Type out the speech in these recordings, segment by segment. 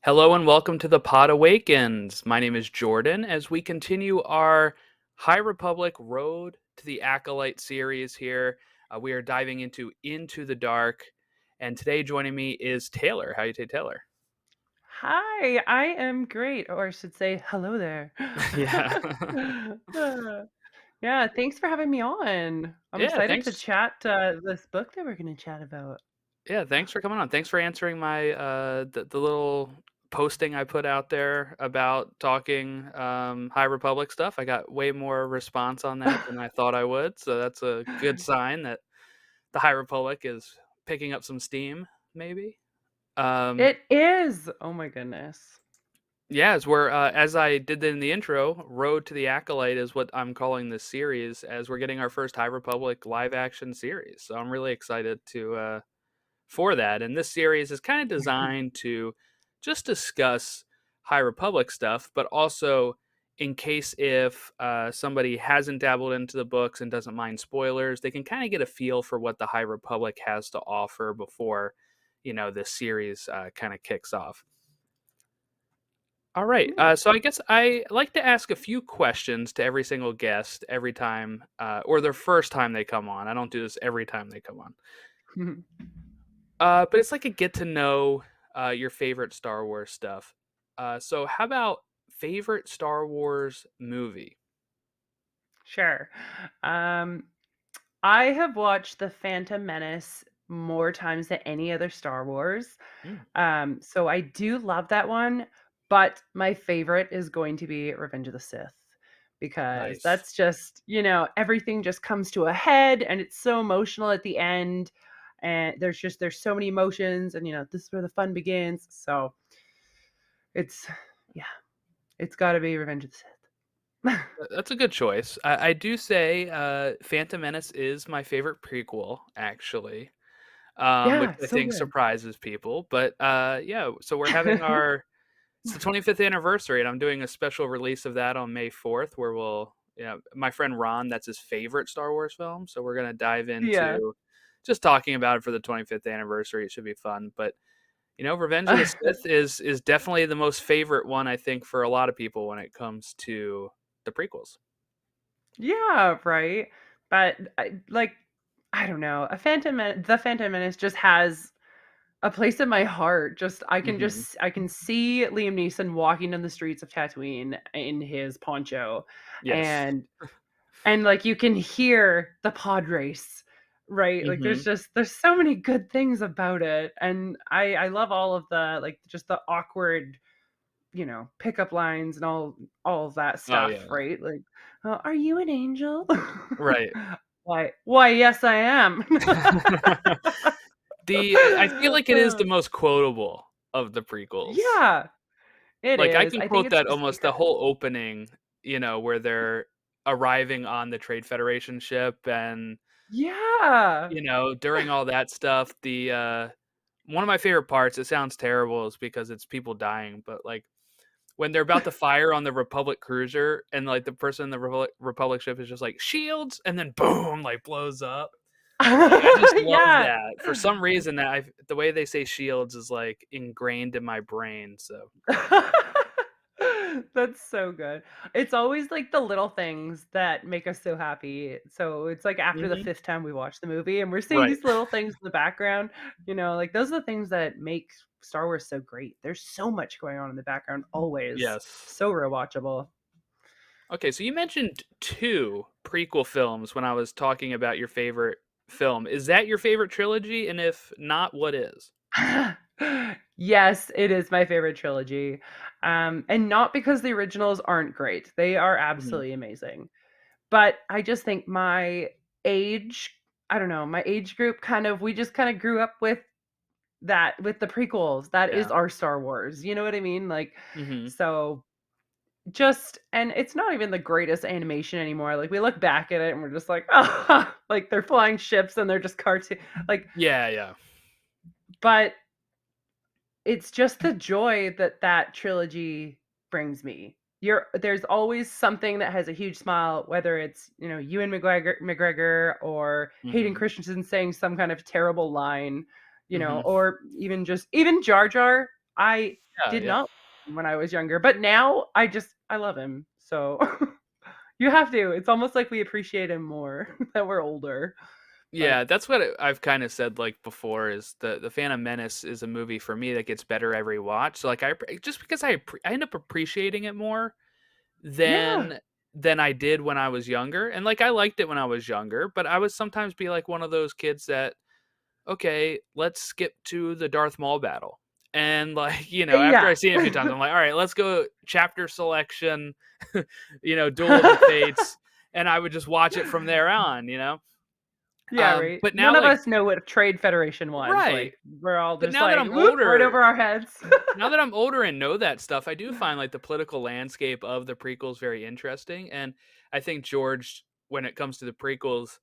Hello and welcome to the Podawakens. My name is Jordan as we continue our High Republic Road to the Acolyte series here. We are diving into the Dark, and today joining me is Taylor. How you doing, Taylor? Hi, I am great, or I should say, hello there. Yeah. Uh, yeah, thanks for having me on. I'm Yeah, excited to thanks. chat this book that we're going to chat about. Yeah, thanks for coming on. Thanks for answering my the little posting I put out there about talking High Republic stuff. I got way more response on that than I thought I would, so that's a good sign that the High Republic is picking up some steam, maybe. Um, It is. Oh my goodness. yeah, as we're as I did in the intro, Road to the Acolyte is what I'm calling this series, as we're getting our first High Republic live action series. So I'm really excited to for that. And this series is kind of designed to just discuss High Republic stuff, but also in case if somebody hasn't dabbled into the books and doesn't mind spoilers, they can kind of get a feel for what the High Republic has to offer before, this series kind of kicks off. All right. Mm. So I guess I like to ask a few questions to every single guest every time, or their first time they come on. I don't do this every time they come on. But it's like a get to know your favorite Star Wars stuff. So how about favorite Star Wars movie? Sure. Um, I have watched The Phantom Menace more times than any other Star Wars. Mm, So I do love that one, but my favorite is going to be Revenge of the Sith because nice. that's just, everything just comes to a head and it's so emotional at the end. And there's so many emotions and this is where the fun begins. So it's yeah, it's gotta be Revenge of the Sith. That's a good choice. I do say Phantom Menace is my favorite prequel, actually, which Yeah, I so think good. surprises people. But yeah, so we're having it's the 25th anniversary, and I'm doing a special release of that on May 4th, where my friend Ron, that's his favorite Star Wars film. So we're gonna dive Yeah. into just talking about it for the 25th anniversary. It should be fun. But Revenge of the Sith is definitely the most favorite one, I think, for a lot of people when it comes to the prequels. Yeah, right. But I don't know. The Phantom Menace just has a place in my heart. Hmm. I can see Liam Neeson walking down the streets of Tatooine in his poncho, Yes. and like you can hear the pod race, right? Like Hmm. there's so many good things about it, and I love all of the like just the awkward pickup lines and all of that Oh stuff, yeah. right? Like, are you an angel? Right. Why? Yes, I am. I feel like it is the most quotable of the prequels. Yeah, it Like, I is. can I think quote it's that just almost the because. whole opening, where they're arriving on the Trade Federation ship and, Yeah. during all that stuff, one of my favorite parts, it sounds terrible, is because it's people dying, but, like, when they're about to fire on the Republic cruiser and, like, the person in the Republic ship is just like, "Shields!" and then boom, like, blows up. Like, I just love Yeah. that. For some reason, the way they say shields is, like, ingrained in my brain, so That's so good. It's always like the little things that make us so happy. So it's like after the Mhm. fifth time we watch the movie and we're seeing Right. these little things in the background, like those are the things that make Star Wars so great. There's so much going on in the background always. Yes. So rewatchable. Okay, so you mentioned 2 prequel films when I was talking about your favorite film. Is that your favorite trilogy? And if not, what is? Yes, it is my favorite trilogy. And not because the originals aren't great. They are Mhm. absolutely amazing. But I just think age I don't know, my age group we just kind of grew up with the prequels. That is Yeah. our Star Wars. You know what I mean? Like, Mhm. so and it's not even the greatest animation anymore. Like we look back at it and we're just like, oh, like they're flying ships and they're just cartoon. Like, Yeah, yeah. but it's just the joy that that trilogy brings me. There's always something that has a huge smile, whether it's, Ewan McGregor or Hayden Mhm. Christensen saying some kind of terrible line, Mhm. or even Jar Jar. I Yeah, did yeah. not when I was younger, but now I love him. So you have to. It's almost like we appreciate him more that we're older. But Yeah, that's what I've kind of said like before is the Phantom Menace is a movie for me that gets better every watch. So like just because I end up appreciating it more yeah. than I did when I was younger. And like I liked it when I was younger, but I would sometimes be like one of those kids that okay, let's skip to the Darth Maul battle. And like, after Yeah. I see it a few times, I'm like, all right, let's go chapter selection, Duel of the Fates, and I would just watch it from there on. Yeah, right. But None now of like us know what Trade Federation was. right. Like we're all But just now that like, I'm whoop, right older, over our heads. now that I'm older and know that stuff, I do find like the political landscape of the prequels very interesting. And I think George, when it comes to the prequels,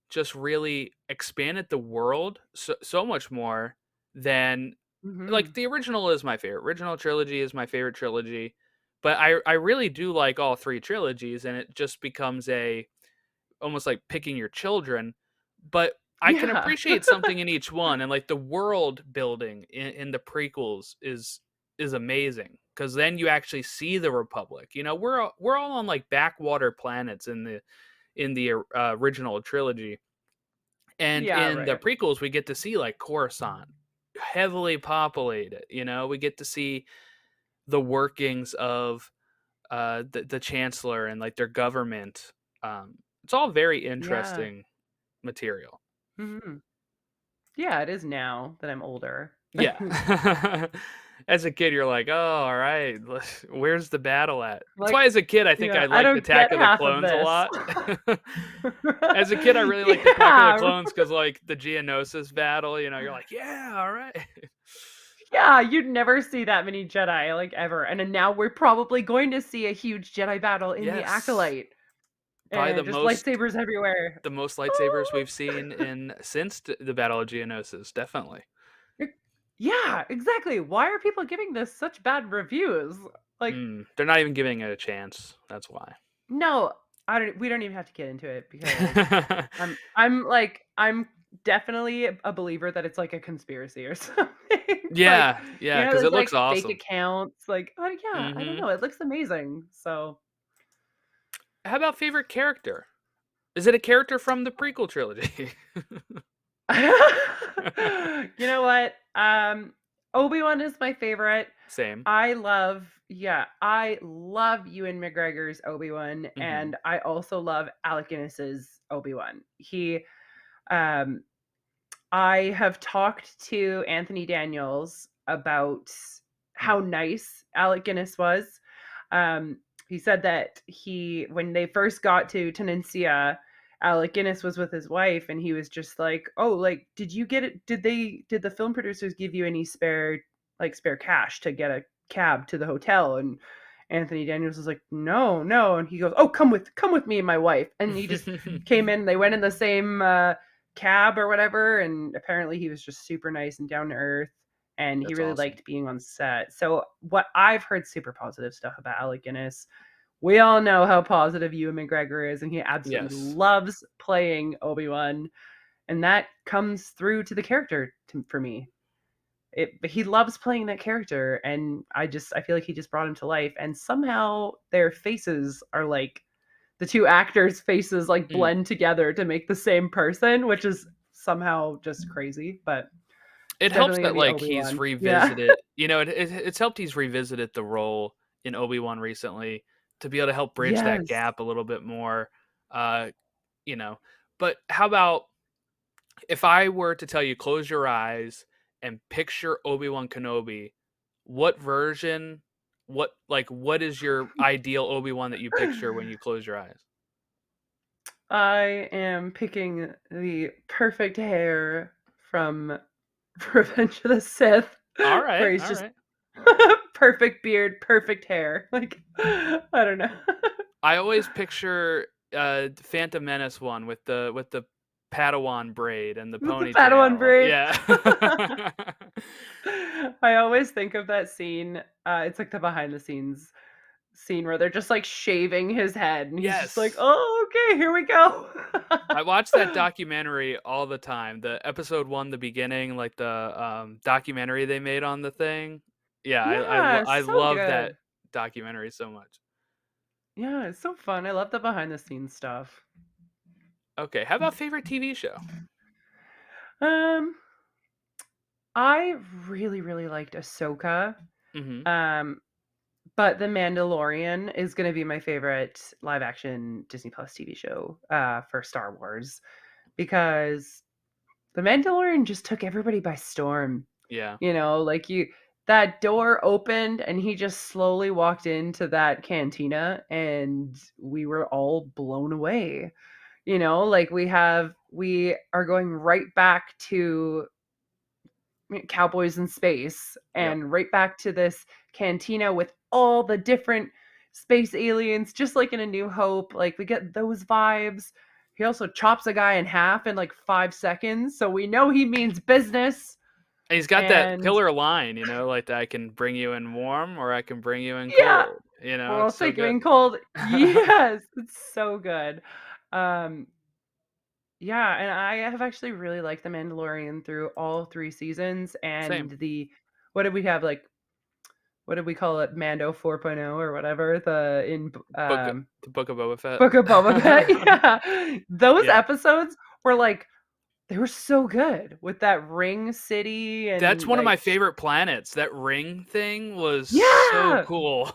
just really expanded the world so much more than like Mhm. the original is my favorite. Original trilogy is my favorite trilogy. But I really do like all three trilogies, and it just becomes a almost like picking your children, but I can Yeah. appreciate something in each one, and like the world building in the prequels is amazing because then you actually see the Republic. We're all on like backwater planets in the original trilogy, and Yeah, in the right. prequels we get to see like Coruscant, heavily populated. We get to see the workings of the chancellor and like their government. It's all very Yeah. interesting material. Mhm. Yeah, it is now that I'm older. Yeah. As a kid, you're like, oh, all right, where's the battle at? That's Like, why as a kid, I think yeah, I I liked don't get Attack of the half of Clones a this. lot. As a kid, I really liked Attack of the Yeah. Clones because, like, the Geonosis battle, you're like, yeah, all right. Yeah, you'd never see that many Jedi, like, ever, and then now we're probably going to see a huge Jedi battle in the Yes. Acolyte, Probably and just lightsabers everywhere. the most lightsabers Oh! we've seen in since the Battle of Geonosis, definitely. It Yeah, exactly. Why are people giving this such bad reviews? Like, They're not even giving it a chance. That's why. no, I don't we don't even have to get into it because I'm definitely a believer that it's like a conspiracy or something. Like, Yeah, yeah, because those it looks like fake awesome. accounts, like, oh yeah, I don't Hmm. know, it looks amazing. So How about favorite character? Is it a character from the prequel trilogy? you know what? Obi-Wan is my favorite. Same. I love Ewan McGregor's Obi-Wan, Mhm. and I also love Alec Guinness's Obi-Wan. Um, I have talked to Anthony Daniels about Mm. how nice Alec Guinness was. Um, he said that when they first got to Tenencia, Alec Guinness was with his wife, and he was just like, "Oh, like, did you get it? Did the film producers give you any spare cash to get a cab to the hotel?" And Anthony Daniels was like, "No, no," and he goes, "Oh, come with me and my wife," and he just came in. They went in the same cab or whatever, and apparently he was just super nice and down to earth, and he That's really awesome. liked being on set. So what I've heard super positive stuff about Alec Guinness. We all know how positive Ewan McGregor is, and he absolutely Yes. loves playing Obi-Wan, and that comes through to the character for me. He loves playing that character, and I feel like he just brought him to life, and somehow their faces are like the two actors' faces like Mm. blend together to make the same person, which is somehow just crazy, but It it's helps definitely gonna that, be like, he's Obi-Wan. Yeah. revisited it's helped he's revisited the role in Obi-Wan recently to be able to help bridge that Yes. gap a little bit more, uh, you know? But how about if I were to tell you, close your eyes and picture Obi-Wan Kenobi, what version what is your ideal Obi-Wan that you picture when you close your eyes? I am picking the perfect hair from Revenge of the Sith, where Alright, he's just alright. perfect beard, perfect hair. Like, I don't know. I always picture, Phantom Menace one with the Padawan braid and the With the Padawan ponytail. braid. Yeah. I always think of that scene. It's like the behind the scenes scene where they're just like shaving his head, and he's just like, Yes. "Oh, okay, here we go." I watch that documentary all the time. The episode 1, the beginning, like the, documentary they made on the thing. Yeah, Yeah, I so love that good. documentary so much. Yeah, it's so fun. I love the behind the scenes stuff. Okay, how about favorite TV show? Um, I really, really liked Ahsoka. Mhm. Um, but The Mandalorian is gonna be my favorite live action Disney Plus TV show, for Star Wars because The Mandalorian just took everybody by storm. Yeah. You know, like you that door opened and he just slowly walked into that cantina and we were all blown away. You know, like we are going right back to Cowboys in Space Yep. and right back to this cantina with all the different space aliens, just like in A New Hope. Like we get those vibes. He also chops a guy in half in like 5 seconds. So we know he means business. And he's got that And killer line, like, "I can bring you in warm or I can bring you in yeah, cold." well, It's so take you good. in cold. Yes, it's so good. Um, yeah, and I have actually really liked The Mandalorian through all 3 seasons and Same. what did we have, like what did we call it? Mando 4.0 or whatever, Book the Book of Boba Fett. Book of Boba Fett, yeah. Those Yeah. episodes were, like they were so good with that ring city That's and, one of my like favorite planets. That ring thing was so yeah! cool.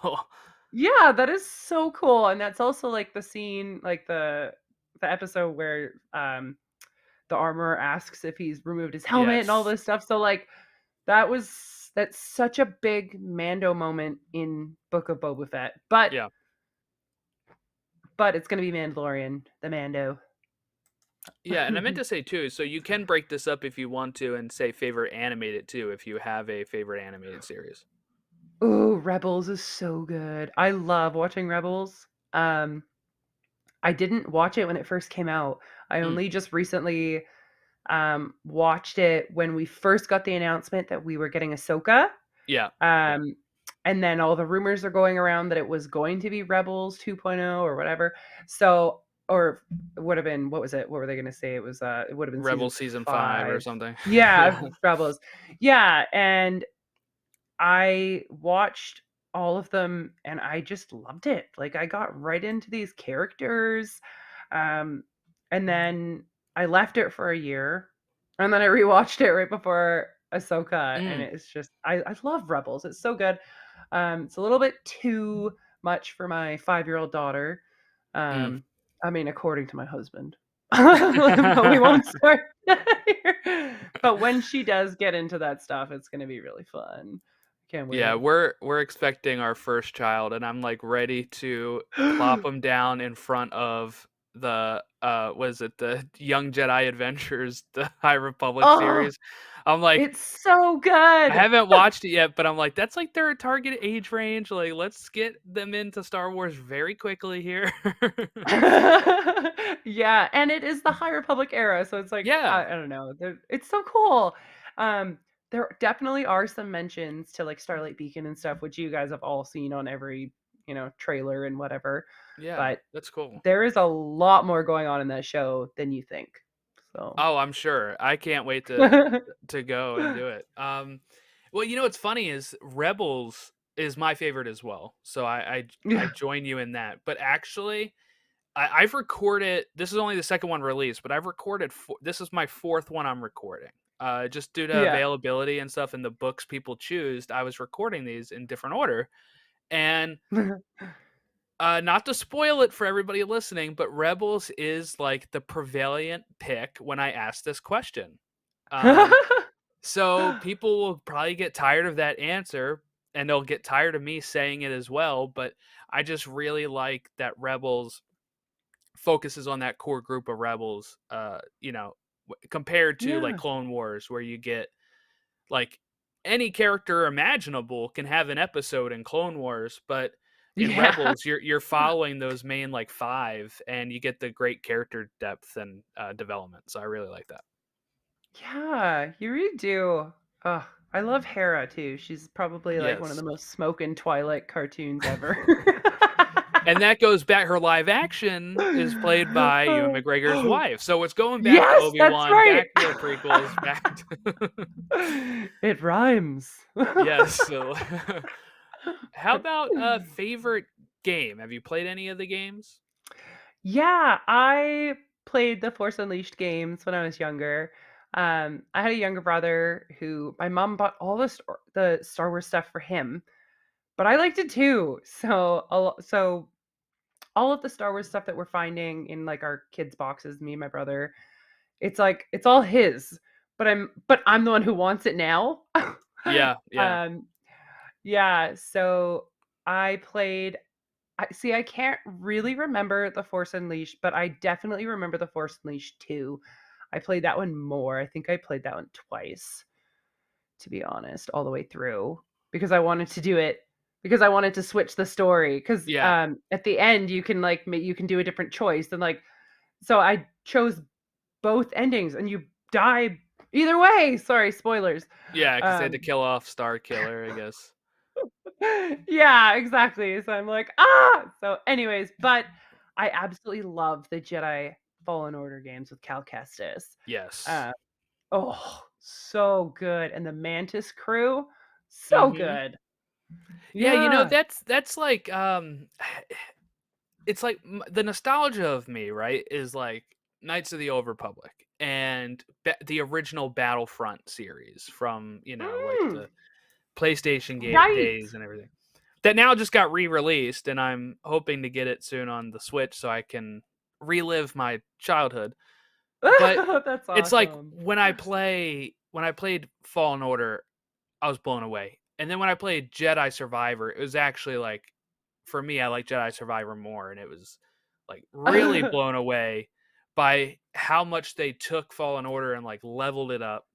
Yeah, that is so cool, and that's also, like, the scene, like, the episode where, the armorer asks if he's removed his helmet and all Yes. this stuff, so, like, that's such a big Mando moment in Book of Boba Fett, Yeah. but it's gonna be Mandalorian, the Mando. Yeah, and I meant to say too, so you can break this up if you want to and say favorite animated too, if you have a favorite animated series. Ooh, Rebels is so good. I love watching Rebels. I didn't watch it when it first came out. I Mm, only just recently, watched it when we first got the announcement that we were getting Ahsoka. yeah. Yeah. Um, and then all the rumors are going around that it was going to be Rebels 2.0 or whatever. So, or it would have been, what was it? What were they going to say? It would have been season Rebel season 5 or 5. something. Yeah, Yeah. Rebels. Yeah. And I watched all of them and I just loved it. Like I got right into these characters. Um, and then I left it for a year and then I rewatched it right before Ahsoka. And Mm, it's just, I love Rebels. It's so good. It's a little bit too much for my 5-year-old daughter. mm. Um, I mean, according to my husband. But we won't start here. But when she does get into that stuff, it's gonna be really fun. Can't Yeah, wait. we're expecting our first child, and I'm, like, ready to plop him down in front of the, was it the Young Jedi Adventures, the High Republic Oh, series? I'm like, it's so I good. haven't watched it yet, but I'm like, "That's, like, their target age range, like, let's get them into Star Wars very quickly here." Yeah, and it is the High Republic era, so it's like, Yeah, I don't know, it's so cool. There definitely are some mentions to, like, Starlight Beacon and stuff, which you guys have all seen on every, trailer and whatever, yeah, but that's cool. there is a lot more going on in that show than you think, so Oh, I'm sure. I can't wait to go and do it. Well, what's funny is Rebels is my favorite as well, so I Yeah. join you in that. But actually, I've recorded. This is only the second one released, but I've recorded. This is my fourth one I'm recording. Just due to Yeah. availability and stuff, and the books people choose, I was recording these in different order. And not to spoil it for everybody listening, but Rebels is like the prevalent pick when I ask this question. Um, so people will probably get tired of that answer and they'll get tired of me saying it as well. But I just really like that Rebels focuses on that core group of rebels, compared to like Yeah. Clone Wars, where you get like any character imaginable can have an episode in Clone Wars, but in Yeah. Rebels, you're following those main like five, and you get the great character depth and development. So I really like that. Yeah, you really do. Oh, I love Hera too. She's probably like one of the Yes. most smoking Twilight cartoons ever. And that goes back. Her live action is played by Ewan McGregor's wife, so it's going back to Yes, that's Obi-Wan, right. back to the prequels, back to It rhymes. yes. So, how about favorite game? Have you played any of the games? Yeah, I played the Force Unleashed games when I was younger. I had a younger brother who my mom bought all the Star Wars stuff for him, but I liked it too. So all of the Star Wars stuff that we're finding in like our kids' boxes, me and my brother, it's like it's all his. But I'm the one who wants it now. Yeah, yeah. um, yeah. So I played I can't really remember The Force Unleashed, but I definitely remember The Force Unleashed 2. I played that one more. I think I played that one twice, to be honest, all the way through because I wanted to do it because I wanted to switch the story because Yeah. at the end you can like you can do a different choice and like so I chose both endings and you die either way. Sorry, spoilers. Yeah, because they had to Um kill off Star Killer, I guess. yeah, exactly. So I'm like, ah. So, anyways, but I absolutely love the Jedi Fallen Order games with Cal Kestis. Yes. Uh, oh, so good, and the Mantis crew, so Mhm. good. Yeah, Yeah. that's like, it's like the nostalgia of me, right, is like Knights of the Old Republic and the original Battlefront series from, like Mm, the PlayStation right. days and everything. That now just got re-released, and I'm hoping to get it soon on the Switch so I can relive my childhood. But That's it's like awesome. when I played Fallen Order, I was blown away. And then when I played Jedi Survivor, it was actually like for me, I like Jedi Survivor more, and it was like really blown away by how much they took Fallen Order and like leveled it up,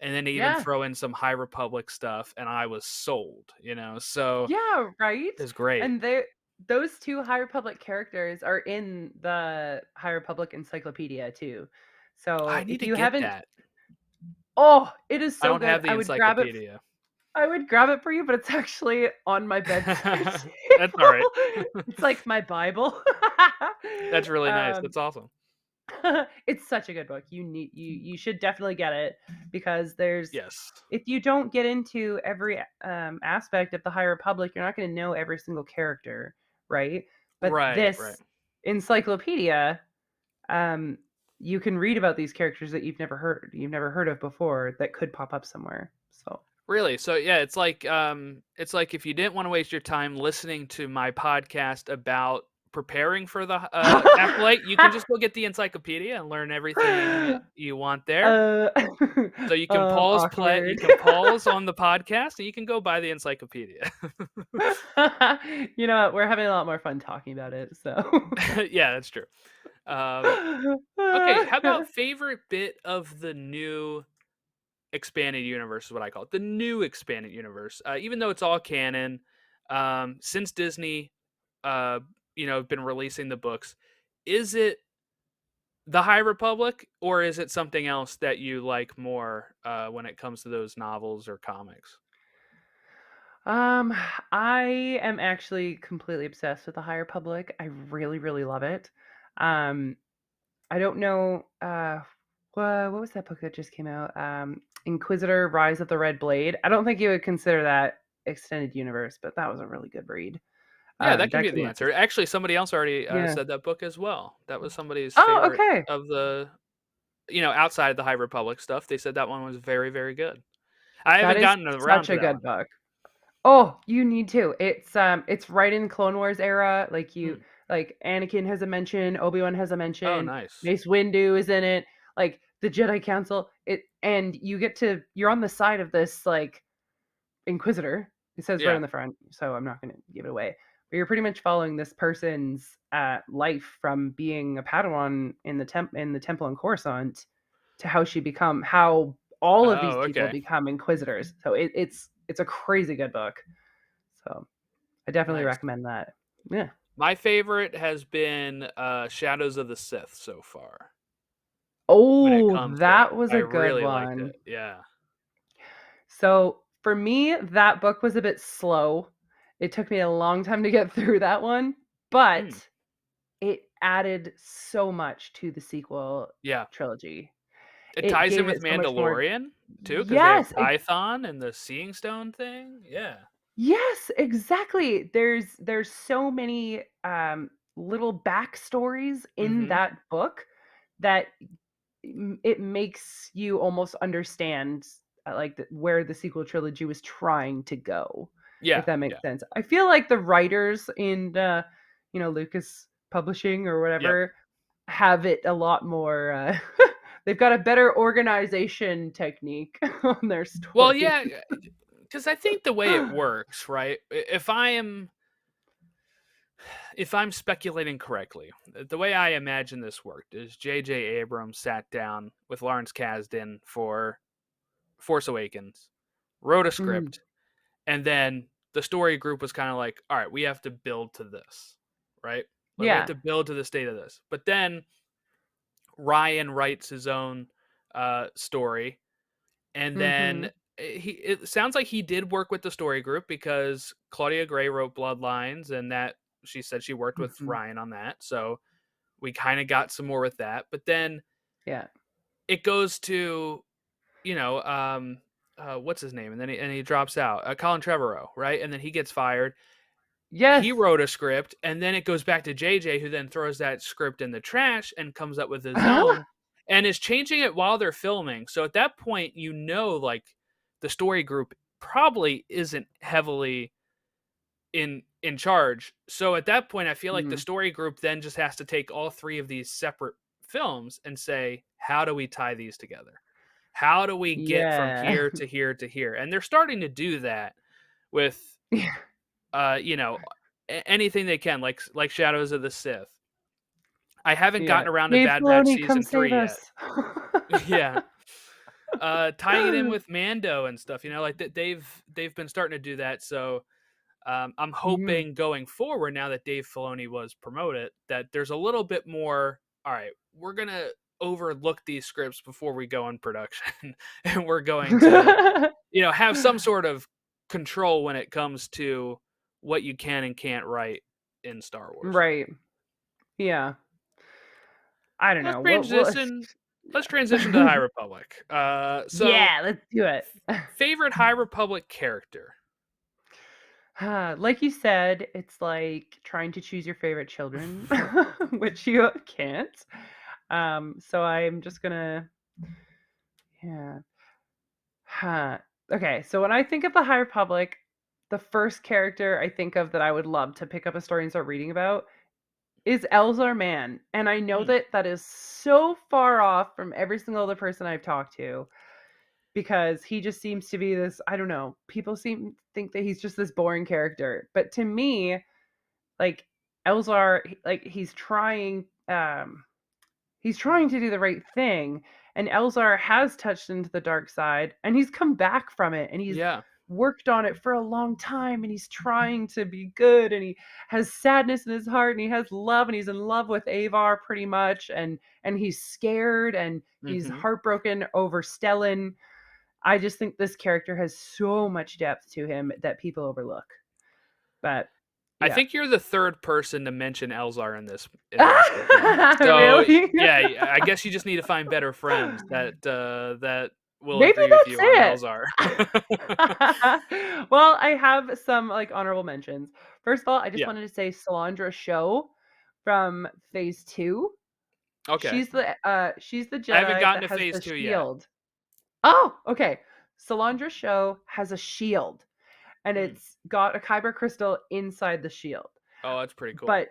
and then they even Yeah. throw in some High Republic stuff, and I was sold, So Yeah, right? it's great. And those 2 High Republic characters are in the High Republic Encyclopedia too. I So, need if to you get haven't that. oh, it is I so don't good. have the encyclopedia. I would grab it for you, but it's actually on my bedside That's all right. table. It's like my Bible. That's really nice. Um, That's awesome. it's such a good book. You should definitely get it because there's Yes. if you don't get into every aspect of the High Republic, you're not going to know every single character, right? But Right, right. this encyclopedia, um, you can read about these characters that you've never heard of before that could pop up somewhere. So Really? So yeah, it's like if you didn't want to waste your time listening to my podcast about preparing for the acolyte, you can just go get the encyclopedia and learn everything you want there. uh, So you can pause play, you awkward. can pause on the podcast, and you can go buy the encyclopedia. You know what? We're having a lot more fun talking about it. So, Yeah, that's true. Um, okay, how about favorite bit of the new expanded universe is what I call it. The new expanded universe. Even though it's all canon, since Disney uh, been releasing the books, is it the High Republic or is it something else that you like more when it comes to those novels or comics? um, I am actually completely obsessed with the High Republic. I really, really love it. Um, I don't know. What was that book that just came out? Inquisitor: Rise of the Red Blade. I don't think you would consider that extended universe, but that was a really good read. Yeah, that can That be came the out answer. just Actually, somebody else already yeah. said that book as well. That was somebody's Oh, favorite okay. of the, outside of the High Republic stuff. They said that one was very, very good. I That haven't is gotten around such to a that good one. book. Oh, you need to. It's right in Clone Wars era. Hmm. Like Anakin has a mention, Obi-Wan has a Oh, mention, nice. Mace Windu is in it, like the Jedi Council. And you're on the side of this like Inquisitor. It says right Yeah. on the front, so I'm not going to give it away. But you're pretty much following this person's life from being a Padawan in the temple in Coruscant to how all of these Oh, people okay. become Inquisitors. So it's a crazy good book. So I definitely Nice. recommend that. Yeah. My favorite has been Shadows of the Sith so far. When it Oh, comes to that, that was I a good really liked one. it. Yeah. So for me, that book was a bit slow. It took me a long time to get through that one. Mm. but it added so much to the sequel Yeah. trilogy. It It ties in gave with it so much more. Mandalorian too, because they have Yes, Python and the Seeing Stone thing. Yeah. yes, exactly. There's so many little backstories in Mhm. that book that it makes you almost understand like where the sequel trilogy was trying to go, if Yeah, that yeah. makes sense. I feel like the writers in Lucas Publishing or Yep. whatever have it a lot more they've got a better organization technique on their Well, story. yeah, because I think the way it works, right? If I'm speculating correctly, the way I imagine this worked is J.J. Abrams sat down with Lawrence Kasdan for Force Awakens, wrote a Mhm. script, and then the story group was kind of like, all right, we have to build to this, right? Like we have Yeah. to build to the state of this. But then Ryan writes his own story, and then Mhm. it sounds like he did work with the story group because Claudia Gray wrote Bloodlines, and that she said she worked with Mhm. Ryan on that. So we kind of got some more with that. But then Yeah. it goes to what's his name, and then he drops out, Colin Trevorrow, right? And then he gets fired. Yes. He wrote a script, and then it goes back to JJ, who then throws that script in the trash and comes up with his own, and is changing it while they're filming. So at that point, like the story group probably isn't heavily in charge. So at that point, I feel like the Mhm. story group then just has to take all three of these separate films and say, how do we tie these together? How do we get from Yeah. here to here to here? And they're starting to do that with Yeah. uh, you know, anything they can, like Shadows of the Sith. I haven't Yeah. gotten around to Dave Bad Batch Filoni, come season save 3 yet. us. Yeah. Tying it in with Mando and stuff, like they've been starting to do that. So I'm Mhm. hoping going forward, now that Dave Filoni was promoted, that there's a little bit more. All right, we're gonna overlook these scripts before we go in production, and we're going to have some sort of control when it comes to what you can and can't write in Star Wars. Right. Yeah. I don't Let's know. We'll transition. Let's transition to the High Republic. So Yeah, let's do it. favorite High Republic character. Like you said, it's like trying to choose your favorite children, which you can't. So I'm just gonna, yeah. Huh. Okay, so when I think of the High Republic, the first character I think of that I would love to pick up a story and start reading about is Elzar Mann. And I know Mm, that that is so far off from every single other person I've talked to because he just seems to be this, I don't know, people seem think that he's just this boring character. But to me, like Elzar, like he's trying to do the right thing, and Elzar has touched into the dark side, and he's come back from it, and he's yeah. worked on it for a long time, and he's trying to be good, and he has sadness in his heart, and he has love, and he's in love with Avar pretty much, and he's scared, and he's Hmm. heartbroken over Stellan. I just think this character has so much depth to him that people overlook. But I yeah. think you're the third person to mention Elzar in this with me. So Really? yeah, I guess you just need to find better friends that will Maybe agree with that's you on it. Elzar. Well, I have some like honorable mentions. First of all, I just Yeah. wanted to say Solandra Show from Phase 2. Okay. She's the I haven't Jedi gotten that to has phase the 2 yet. shield. Oh, okay. Solandra Show has a shield and Hmm. it's got a kyber crystal inside the shield. Oh, that's pretty cool. But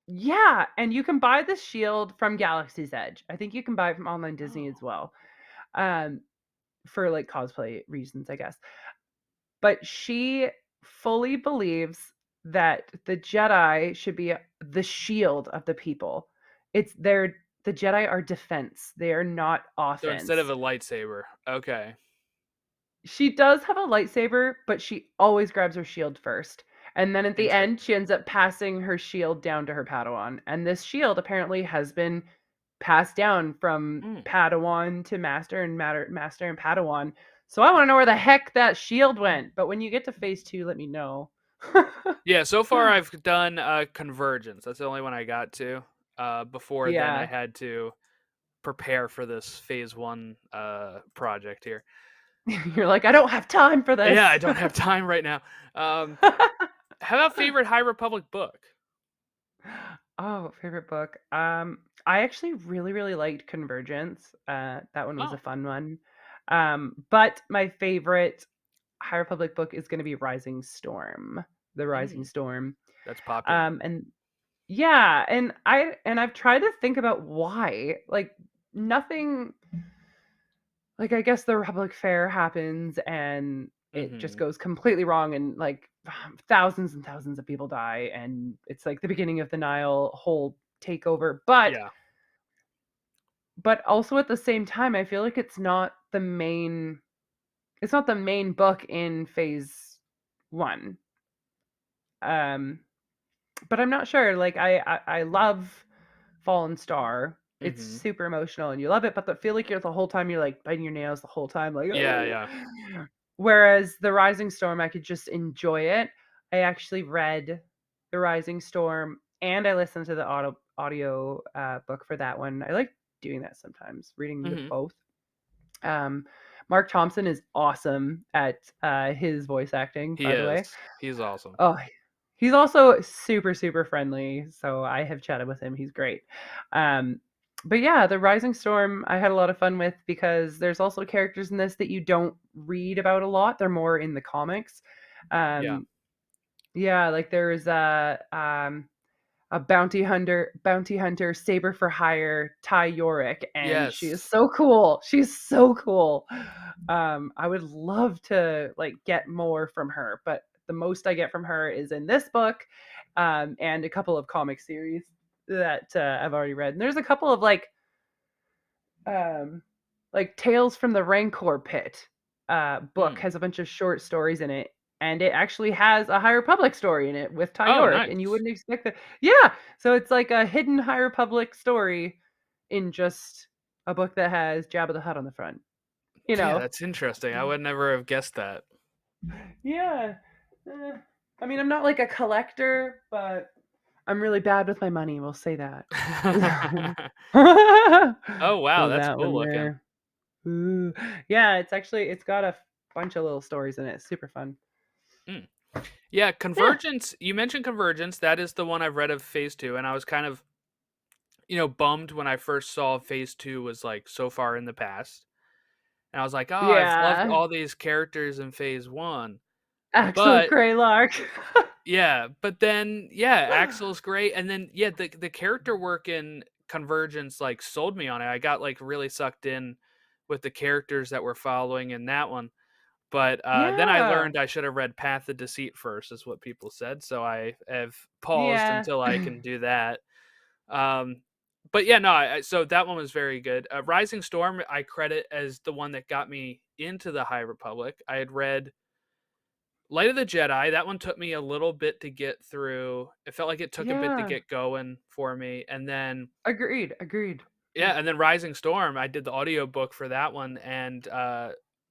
yeah, and you can buy this shield from Galaxy's Edge. I think you can buy it from Online Disney Oh. as well. Um for like cosplay reasons, I guess. But she fully believes that the Jedi should be the shield of the people. The Jedi are defense. They are not So instead of offense. a lightsaber. Okay. She does have a lightsaber, but she always grabs her shield first. And then at the end, Interesting. she ends up passing her shield down to her Padawan. And this shield apparently has been passed down from Mm. Padawan to Master and Master and Padawan. So I want to know where the heck that shield went. But when you get to phase 2, let me know. Yeah, so far I've done Convergence. That's the only one I got to. Before then, I Yeah. had to prepare for this phase one project here. You're like, I don't have time for Yeah, I this. don't have time right now. Um, how about favorite High Republic book? Oh, favorite book. I actually really, really liked Convergence. That one was a Oh, fun one. But my favorite High Republic book is going to be Rising Storm, The Rising mm, Storm. that's popular. And yeah, and I've tried to think about why. Like nothing like I guess the Republic Fair happens and it just Mm-hmm. goes completely wrong and like thousands and thousands of people die and it's like the beginning of the Nile whole takeover. Yeah. But also at the same time I feel like it's not the main book in phase 1. Um but I'm not sure. Like I love Fallen Star. It's Mm-hmm. super emotional and you love it, but I feel like you're the whole time you're like biting your nails the whole time, like Yeah, oh. yeah. Whereas The Rising Storm, I could just enjoy it. I actually read The Rising Storm and I listened to the audio book for that one. I like doing that sometimes, reading the Mm-hmm. both. Um, Mark Thompson is awesome at his voice acting, He by the way. is. He's awesome. Oh, he's also super, super friendly. So I have chatted with him. He's great. Um, but yeah, the Rising Storm I had a lot of fun with because there's also characters in this that you don't read about a lot. They're more in the comics. Yeah. Um, yeah, like there's a bounty hunter, saber for hire, Ty Yorick, and she is Yes. so cool. She's so cool. I would love to like get more from her, but the most I get from her is in this book, and a couple of comic series that I've already read. And there's a couple of um, like Tales from the Rancor Pit book Mm. has a bunch of short stories in it. And it actually has a High Republic story in it with Ty Oh, Yorick, and you nice. wouldn't expect that. Yeah, so it's like a hidden High Republic story in just a book that has Jabba the Hutt on the front. You Yeah, know? that's interesting. I would never have guessed that. Yeah. Eh, I mean, I'm not like a collector, but I'm really bad with my money. We'll say that. Oh, wow, So that's that cool one looking. there. Ooh. Yeah, it's got a bunch of little stories in it. It's super fun. Mm. Yeah, Yeah. Convergence. You mentioned Convergence. That is the one I've read of Phase Two, and I was kind of, bummed when I first saw Phase Two was like so far in the past, and I was like, oh, I've loved Yeah. all these characters in Phase One, Axel but Greylark. yeah, but then yeah, Axel's great, and then yeah, the character work in Convergence like sold me on it. I got like really sucked in with the characters that we're following in that one. But then I Yeah. learned I should have read Path of Deceit first, is what people said. So I have paused Yeah. until I can do that. Um, but yeah, no. So that one was very good. Rising Storm, I credit as the one that got me into the High Republic. I had read Light of the Jedi. That one took me a little bit to get through. It felt like it took a bit to Yeah. get going for me, and then Agreed. Agreed. yeah, and then Rising Storm. I did the audiobook for that one, and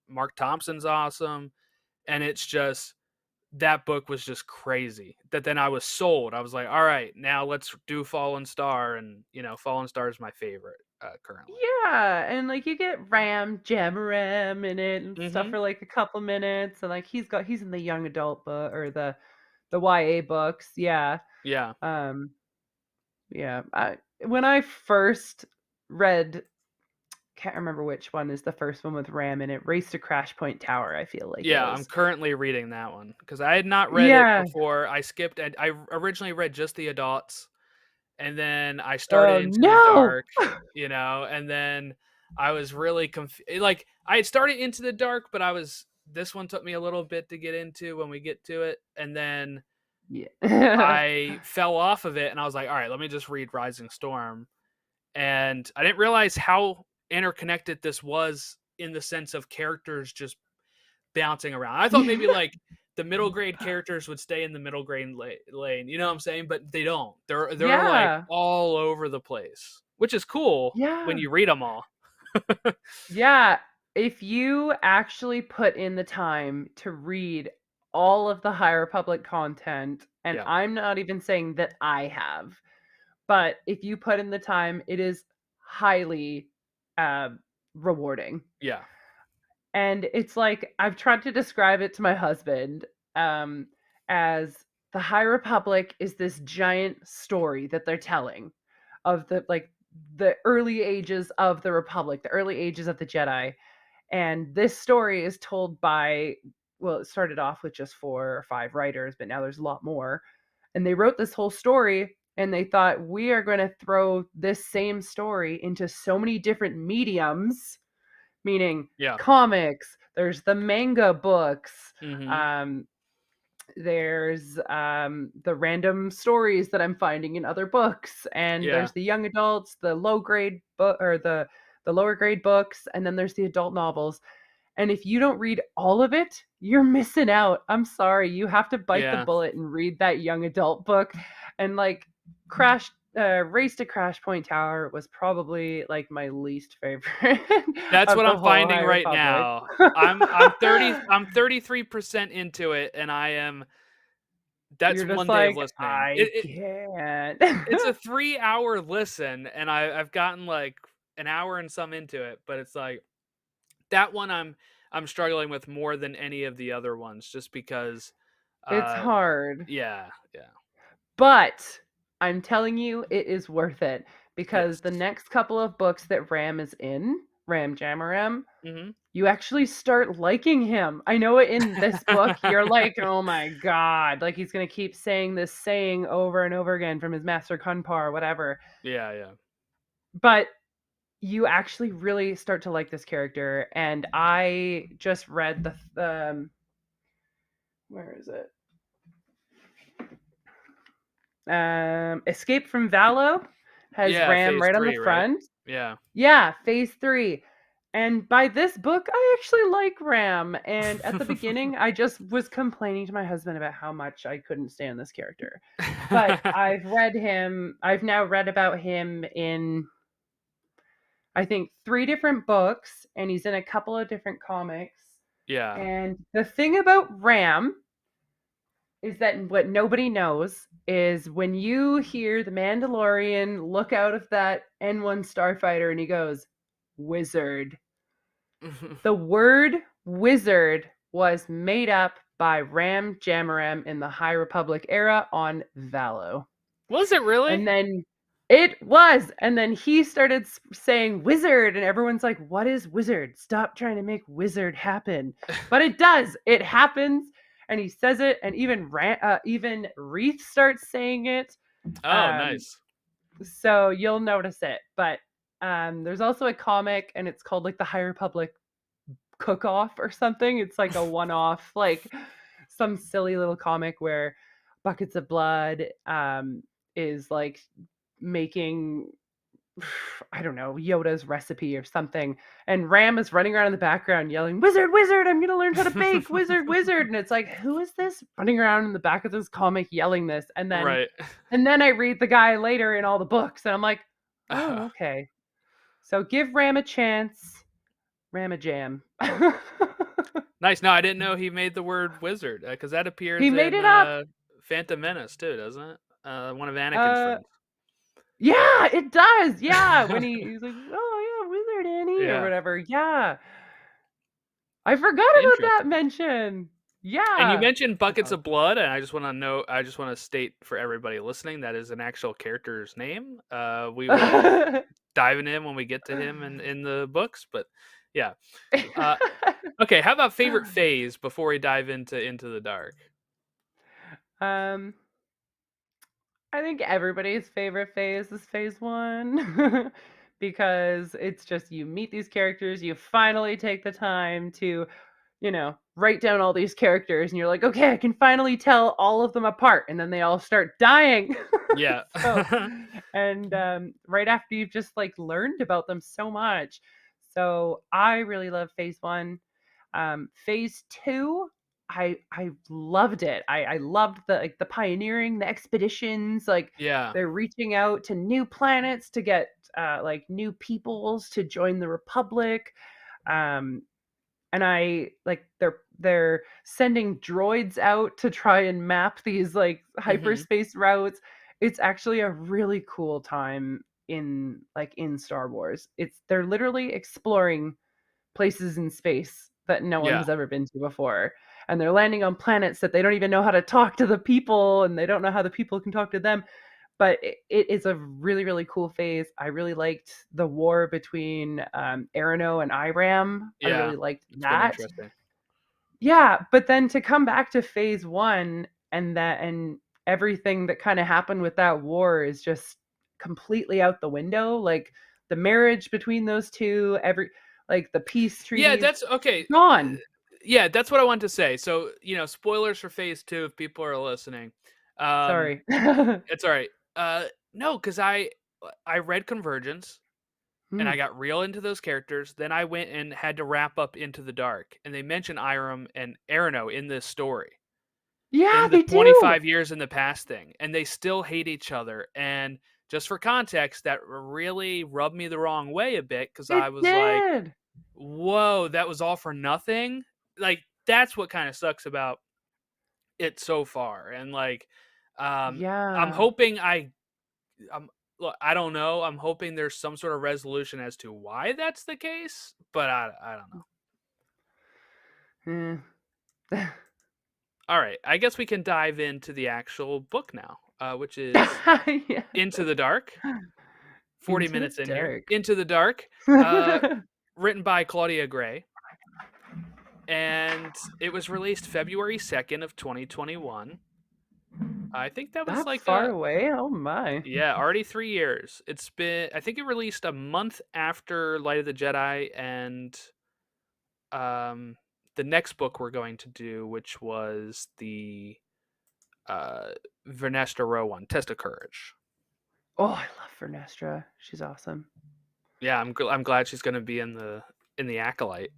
Mark Thompson's awesome, and it's just that book was just crazy. That then I was sold. I was like, all right, now let's do Fallen Star, and Fallen Star is my favorite currently. Yeah, and like you get Jam in it and stuff Mm-hmm. for like a couple minutes, and like he's in the young adult book or the YA books. Yeah. Yeah, Um. Yeah. When I first read, can't remember which one is the first one with Ram in it. Race to Crash Point Tower. I feel like it yeah. I'm is. currently reading that one because I had not read it Yeah. before. I skipped. I originally read just the adults, and then I Oh started into the no. dark. And then I was really confused. Like I had started into the dark, but I was. This one took me a little bit to get into when we get to it, and then Yeah. I fell off of it and I was like, all right, let me just read Rising Storm. And I didn't realize how interconnected this was in the sense of characters just bouncing around. I thought maybe like the middle grade characters would stay in the middle grade lane, you know what I'm saying? But they don't. They're like Yeah. all over the place, which is cool when Yeah. you read them all. Yeah. If you actually put in the time to read all of the High Republic content, and Yeah. I'm not even saying that I have, but if you put in the time, it is highly uh, rewarding. Yeah. And it's like I've tried to describe it to my husband um, as the High Republic is this giant story that they're telling of the early ages of the Republic, the early ages of the Jedi. And this story is told by, well, it started off with just 4 or 5 writers, but now there's a lot more. And they wrote this whole story and they thought, we are going to throw this same story into so many different mediums, meaning Yeah. comics, there's the manga books, Mhm. um, there's the random stories that I'm finding in other books, and Yeah. there's the young adults, the low grade book or the lower grade books, and then there's the adult novels. And if you don't read all of it, you're missing out. I'm sorry. You have to bite the Yeah. bullet and read that young adult book. And like Race to Crash Point Tower was probably like my least favorite That's of what the I'm whole finding High right Republic. now. I'm 33% into it, and I am that's You're just 1 day of like, listening. I can't. It's a 3-hour listen, and I've gotten, like, an hour and some into it, but it's like, that one I'm struggling with more than any of the other ones just because, It's uh hard. yeah, yeah. But I'm telling you, it is worth it because Yes. the next couple of books that Ram is in, Ram Jamaram, Mhm. you actually start liking him. I know in this book, you're like, oh my God, like he's going to keep saying this saying over and over again from his master Kunpar or whatever. Yeah, yeah. But you actually really start to like this character. And I just read where is it? Escape from Valo has Yeah, Ram phase right on the 3, right? front. Yeah. Yeah, phase 3. And by this book, I actually like Ram. And at the beginning, I just was complaining to my husband about how much I couldn't stand this character. But I've now read about him in, I think, 3 different books, and he's in a couple of different comics. Yeah. And the thing about Ram is that what nobody knows is when you hear the Mandalorian look out of that N1 starfighter and he goes, "Wizard." The word wizard was made up by Ram Jamaram in the High Republic era on Valo. Was it really? And then it was. And then he started saying wizard, and everyone's like, what is wizard? Stop trying to make wizard happen. But it does. It happens. And he says it, and even Reith starts saying it. Oh, Um, nice. so you'll notice it. But there's also a comic, and it's called like the High Republic Cook Off or something. It's like a one off, like some silly little comic where Buckets of Blood is like making I don't know, Yoda's recipe or something. And Ram is running around in the background yelling, "Wizard, wizard, I'm going to learn how to bake. Wizard, wizard." And it's like, who is this running around in the back of this comic yelling this? Right. And then I read the guy later in all the books and I'm like, "Oh, okay. So give Ram a chance. Ram a jam." Nice. No, I didn't know he made the word wizard, because that He appears made in, it up. Phantom Menace too, doesn't it? One of Anakin's Uh friends. yeah, it does. Yeah, when he's like, "Oh yeah, Wizard Annie" or Yeah. whatever. Yeah. I forgot about that Interesting. mention. And you Yeah. mentioned That's Buckets of awesome. Blood, and I just wanna state for everybody listening, that is an actual character's name. We will be diving in when we get to him in the books, but yeah. Uh, okay, how about favorite phase before we dive into the dark? um, I think everybody's favorite phase is phase 1 because it's just you meet these characters, you finally take the time to, write down all these characters and you're like, "Okay, I can finally tell all of them apart." And then they all start dying. Yeah. So, and right after you've just like learned about them so much. So, I really love phase 1. Phase 2, I loved it. I loved the pioneering, the expeditions, like Yeah. they're reaching out to new planets to get like new peoples to join the Republic. Um, and I like they're sending droids out to try and map these like Hmm. hyperspace routes. It's actually a really cool time in Star Wars. They're literally exploring places in space that no one Yeah. has ever been to before. And they're landing on planets that they don't even know how to talk to the people, and they don't know how the people can talk to them. But it is a really, really cool phase. I really liked the war between Arano and Iram. I Yeah. really liked It's been that. interesting. Yeah, but then to come back to phase one and everything that kind of happened with that war is just completely out the window. Like the marriage between those two, like the peace Yeah, treaties, that's okay. gone. Yeah, that's what I wanted to say. So, spoilers for phase 2 if people are listening. Um, Sorry. it's all right. No, because I read Convergence and Hmm. I got real into those characters. Then I went and had to wrap up Into the Dark, and they mention Iram and Arano in this story, Yeah, in the they do. 25 years in the past thing, and they still hate each other. And just for context, that really rubbed me the wrong way a bit because It I was like, did. whoa, that was all for nothing. Like, that's what kind of sucks about it so far. And like, I'm Yeah. hoping I'm look, I don't know. I'm hoping there's some sort of resolution as to why that's the case, but I don't know. Eh. All right, I guess we can dive into the actual book now, which is Yeah. Into the Dark. 40 Into the minutes in here. dark. Into the Dark, uh, written by Claudia Gray, and it was released February 2nd of 2021. I think that was That like far a away? Oh my. yeah, already 3 years. It's been I think it released a month after Light of the Jedi and um the next book we're going to do, which was the uh Vernestra Rowe one, Test of Courage. Oh, I love Vernestra. She's awesome. Yeah, I'm glad she's going to be in the Acolyte.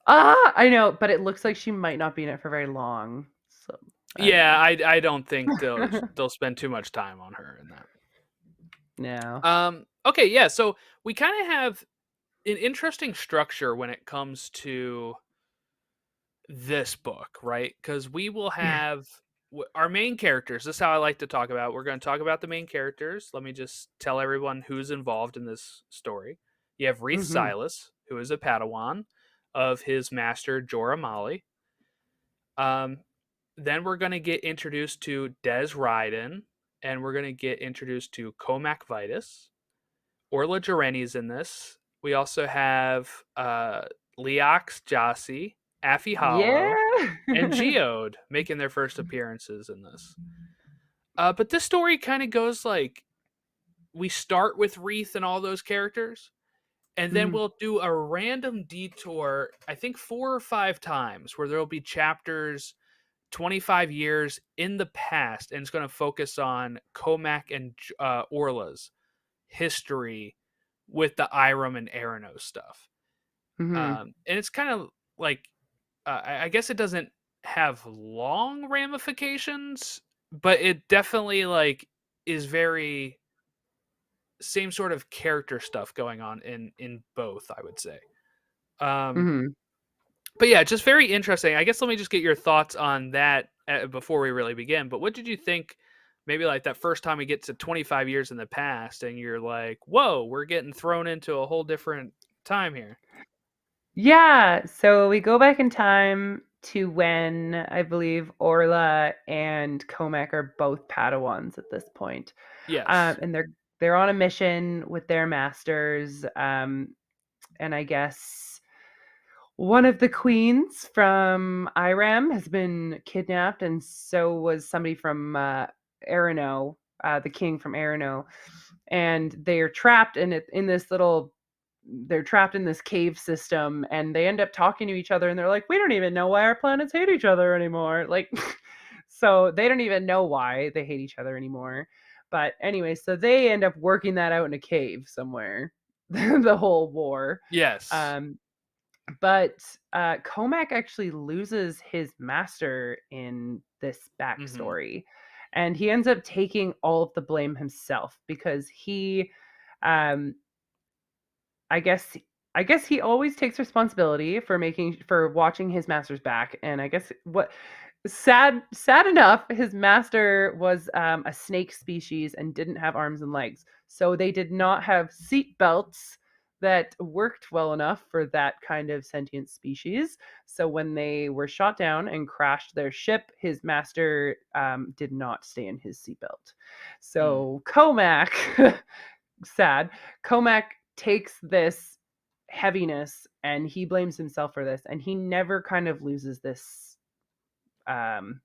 Ah, I know, but it looks like she might not be in it for very long. So I don't Yeah, know. I don't think they'll spend too much time on her in that. No. Okay, yeah, so we kind of have an interesting structure when it comes to this book, right? Because we will have our main characters. This is how I like to talk about. We're going to talk about the main characters. Let me just tell everyone who's involved in this story. You have Reese Hmm. Silas, who is a Padawan of his master Jorah Mali. Um, then we're going to get introduced to Des Ryden, and we're going to get introduced to Comac Vitus. Orla Jareni's in this. We also have Leox Jasi, Affy Hollow, and Yeah. Geode making their first appearances in this. But this story kind of goes like we start with Wreath and all those characters, and then Mhm. we'll do a random detour, I think 4 or 5 times, where there'll be chapters 25 years in the past, and it's going to focus on Comac and Orla's history with the Iram and Arano stuff. Mhm. And it's kind of like I guess it doesn't have long ramifications, but it definitely like is very same sort of character stuff going on in both. I would say. Um, Mhm. but yeah, just very interesting. I guess let me just get your thoughts on that before we really begin. But what did you think? Maybe like that first time we get to 25 years in the past, and you're like, "Whoa, we're getting thrown into a whole different time here." Yeah, so we go back in time to when I believe Orla and Comac are both Padawans at this point. Yes. And they're on a mission with their masters. And I guess one of the queens from Iram has been kidnapped, and so was somebody from Arano, the king from Arano, and they are trapped in this little. They're trapped in this cave system, and they end up talking to each other, and they're like, "We don't even know why our planets hate each other anymore." Like, so they don't even know why they hate each other anymore. But anyway, so they end up working that out in a cave somewhere, the whole war. Yes. Um, but Comac actually loses his master in this Hmm. backstory, and he ends up taking all of the blame himself because he, um, I guess, I guess he always takes responsibility for watching his master's back, and I guess what sad enough, his master was a snake species and didn't have arms and legs, so they did not have seat belts that worked well enough for that kind of sentient species. So when they were shot down and crashed their ship, his master did not stay in his seatbelt. Mm. So Comac, sad, Comac takes this heaviness and he blames himself for this, and he never kind of loses this um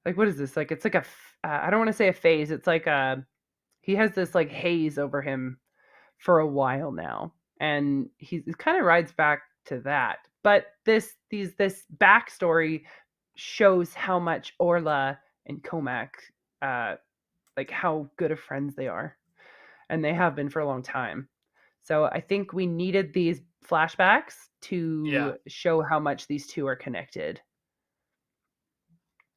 like what is this, like it's like I don't want to say a phase, it's like a he has this like haze over him for a while now, and he kind of rides back to that. But this backstory shows how much Orla and Comac uh like how good of friends they are, and they have been for a long time. So I think we needed these flashbacks Yeah. to show how much these two are connected.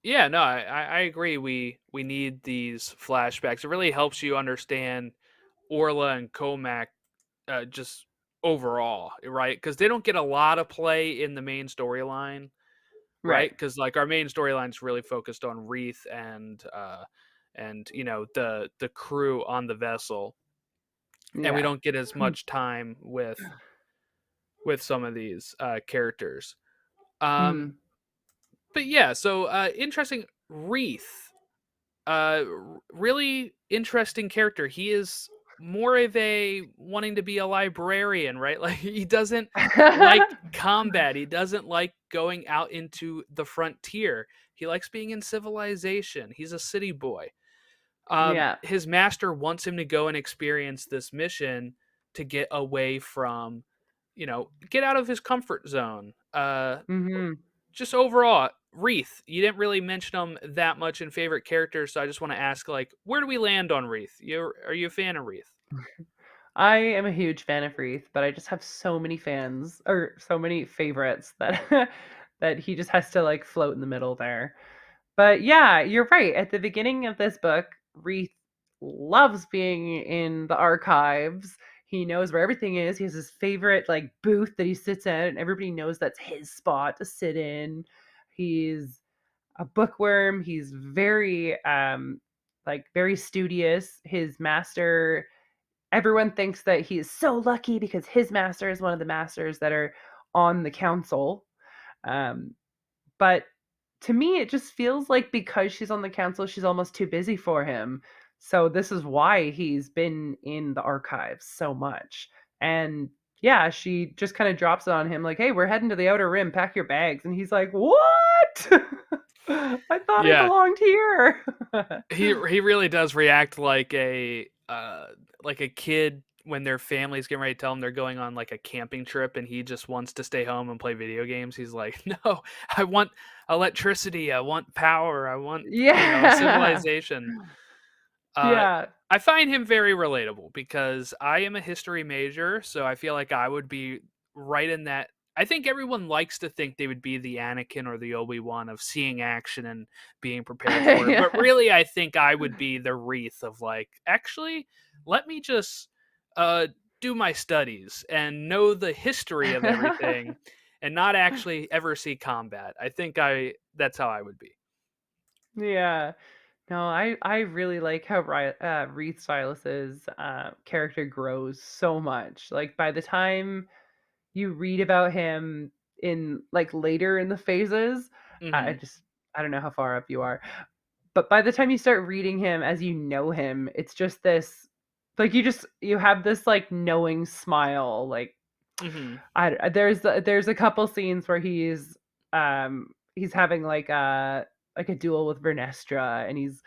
Yeah, no, I agree. We need these flashbacks. It really helps you understand Orla and Comac just overall, right? Because they don't get a lot of play in the main storyline, right? Right. Because like our main storyline is really focused on Wreath and the crew on the vessel, and we Yeah. don't get as much time with some of these characters. Um, Mhm. but yeah, so interesting. Wreath, really interesting character. He is more of a wanting to be a librarian, right? Like he doesn't like combat. He doesn't like going out into the frontier. He likes being in civilization. He's a city boy. Yeah. His master wants him to go and experience this mission to get away from, get out of his comfort zone. Mhm. Just overall, Wreath, you didn't really mention him that much in favorite characters, so I just want to ask, like, where do we land on Wreath? Are you a fan of Wreath? I am a huge fan of Wreath, but I just have so many fans or so many favorites that that he just has to like float in the middle there. But yeah, you're right. At the beginning of this book, Wreath loves being in the archives. He knows where everything is. He has his favorite like booth that he sits at, and everybody knows that's his spot to sit in. He's a bookworm. He's very like very studious. His master, everyone thinks that he is so lucky because his master is one of the masters that are on the council. Um, but to me, it just feels like because she's on the council, she's almost too busy for him. So this is why he's been in the archives so much. And yeah, she just kind of drops it on him like, "Hey, we're heading to the outer rim. Pack your bags." And he's like, "What? I thought I Yeah, belonged here." he really does react like a kid when their family's getting ready to tell him they're going on like a camping trip, and he just wants to stay home and play video games. He's like, "No, I want electricity. I want power. I want Yeah. civilization." Uh, Yeah. I find him very relatable because I am a history major, so I feel like I would be right in that. I think everyone likes to think they would be the Anakin or the Obi-Wan of seeing action and being prepared for it. But Yeah. really, I think I would be the Wreath of like, actually, let me just uh, do my studies and know the history of everything and not actually ever see combat. I think that's how I would be. Yeah. No, I really like how Wreath Silas's character grows so much. Like by the time you read about him in like later in the phases, I Hmm. just I don't know how far up you are, but by the time you start reading him as you know him, it's just this like you have this like knowing smile. Like Hmm. there's a couple scenes where he's having like a duel with Vernestra, and he's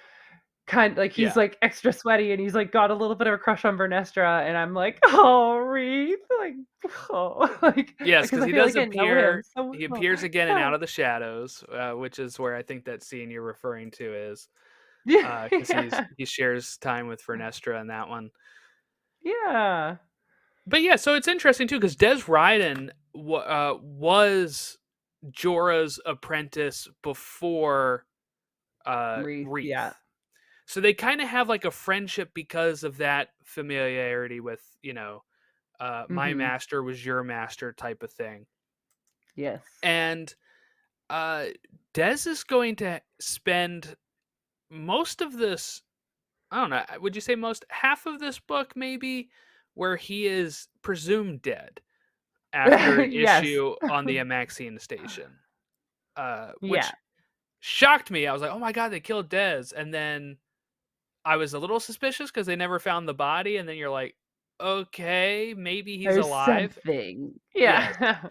Yeah. like extra sweaty, and he's like got a little bit of a crush on Vernestra, and I'm like, oh Reed, like oh like Yes, because because I he feel does like I know him appear. so He well. appears again in Yeah. Out of the Shadows, which is where I think that scene you're referring to is, Yeah. because Yeah. he shares time with Vernestra in that one. Yeah. But yeah, so it's interesting too because Des Ryden was Jorah's apprentice before Reed. Yeah. Wreath, so they kind of have like a friendship because of that familiarity with My Mhm. master was your master type of thing. Yes. And uh, Dez is going to spend most of this, I don't know, would you say most, half of this book maybe, where he is presumed dead after an Yes. issue on the Amaxian station, Yeah. which shocked me. I was like, oh my God, they killed Dez. And then I was a little suspicious because they never found the body. And then you're like, okay, maybe he's There's alive. something. Yes. Yeah.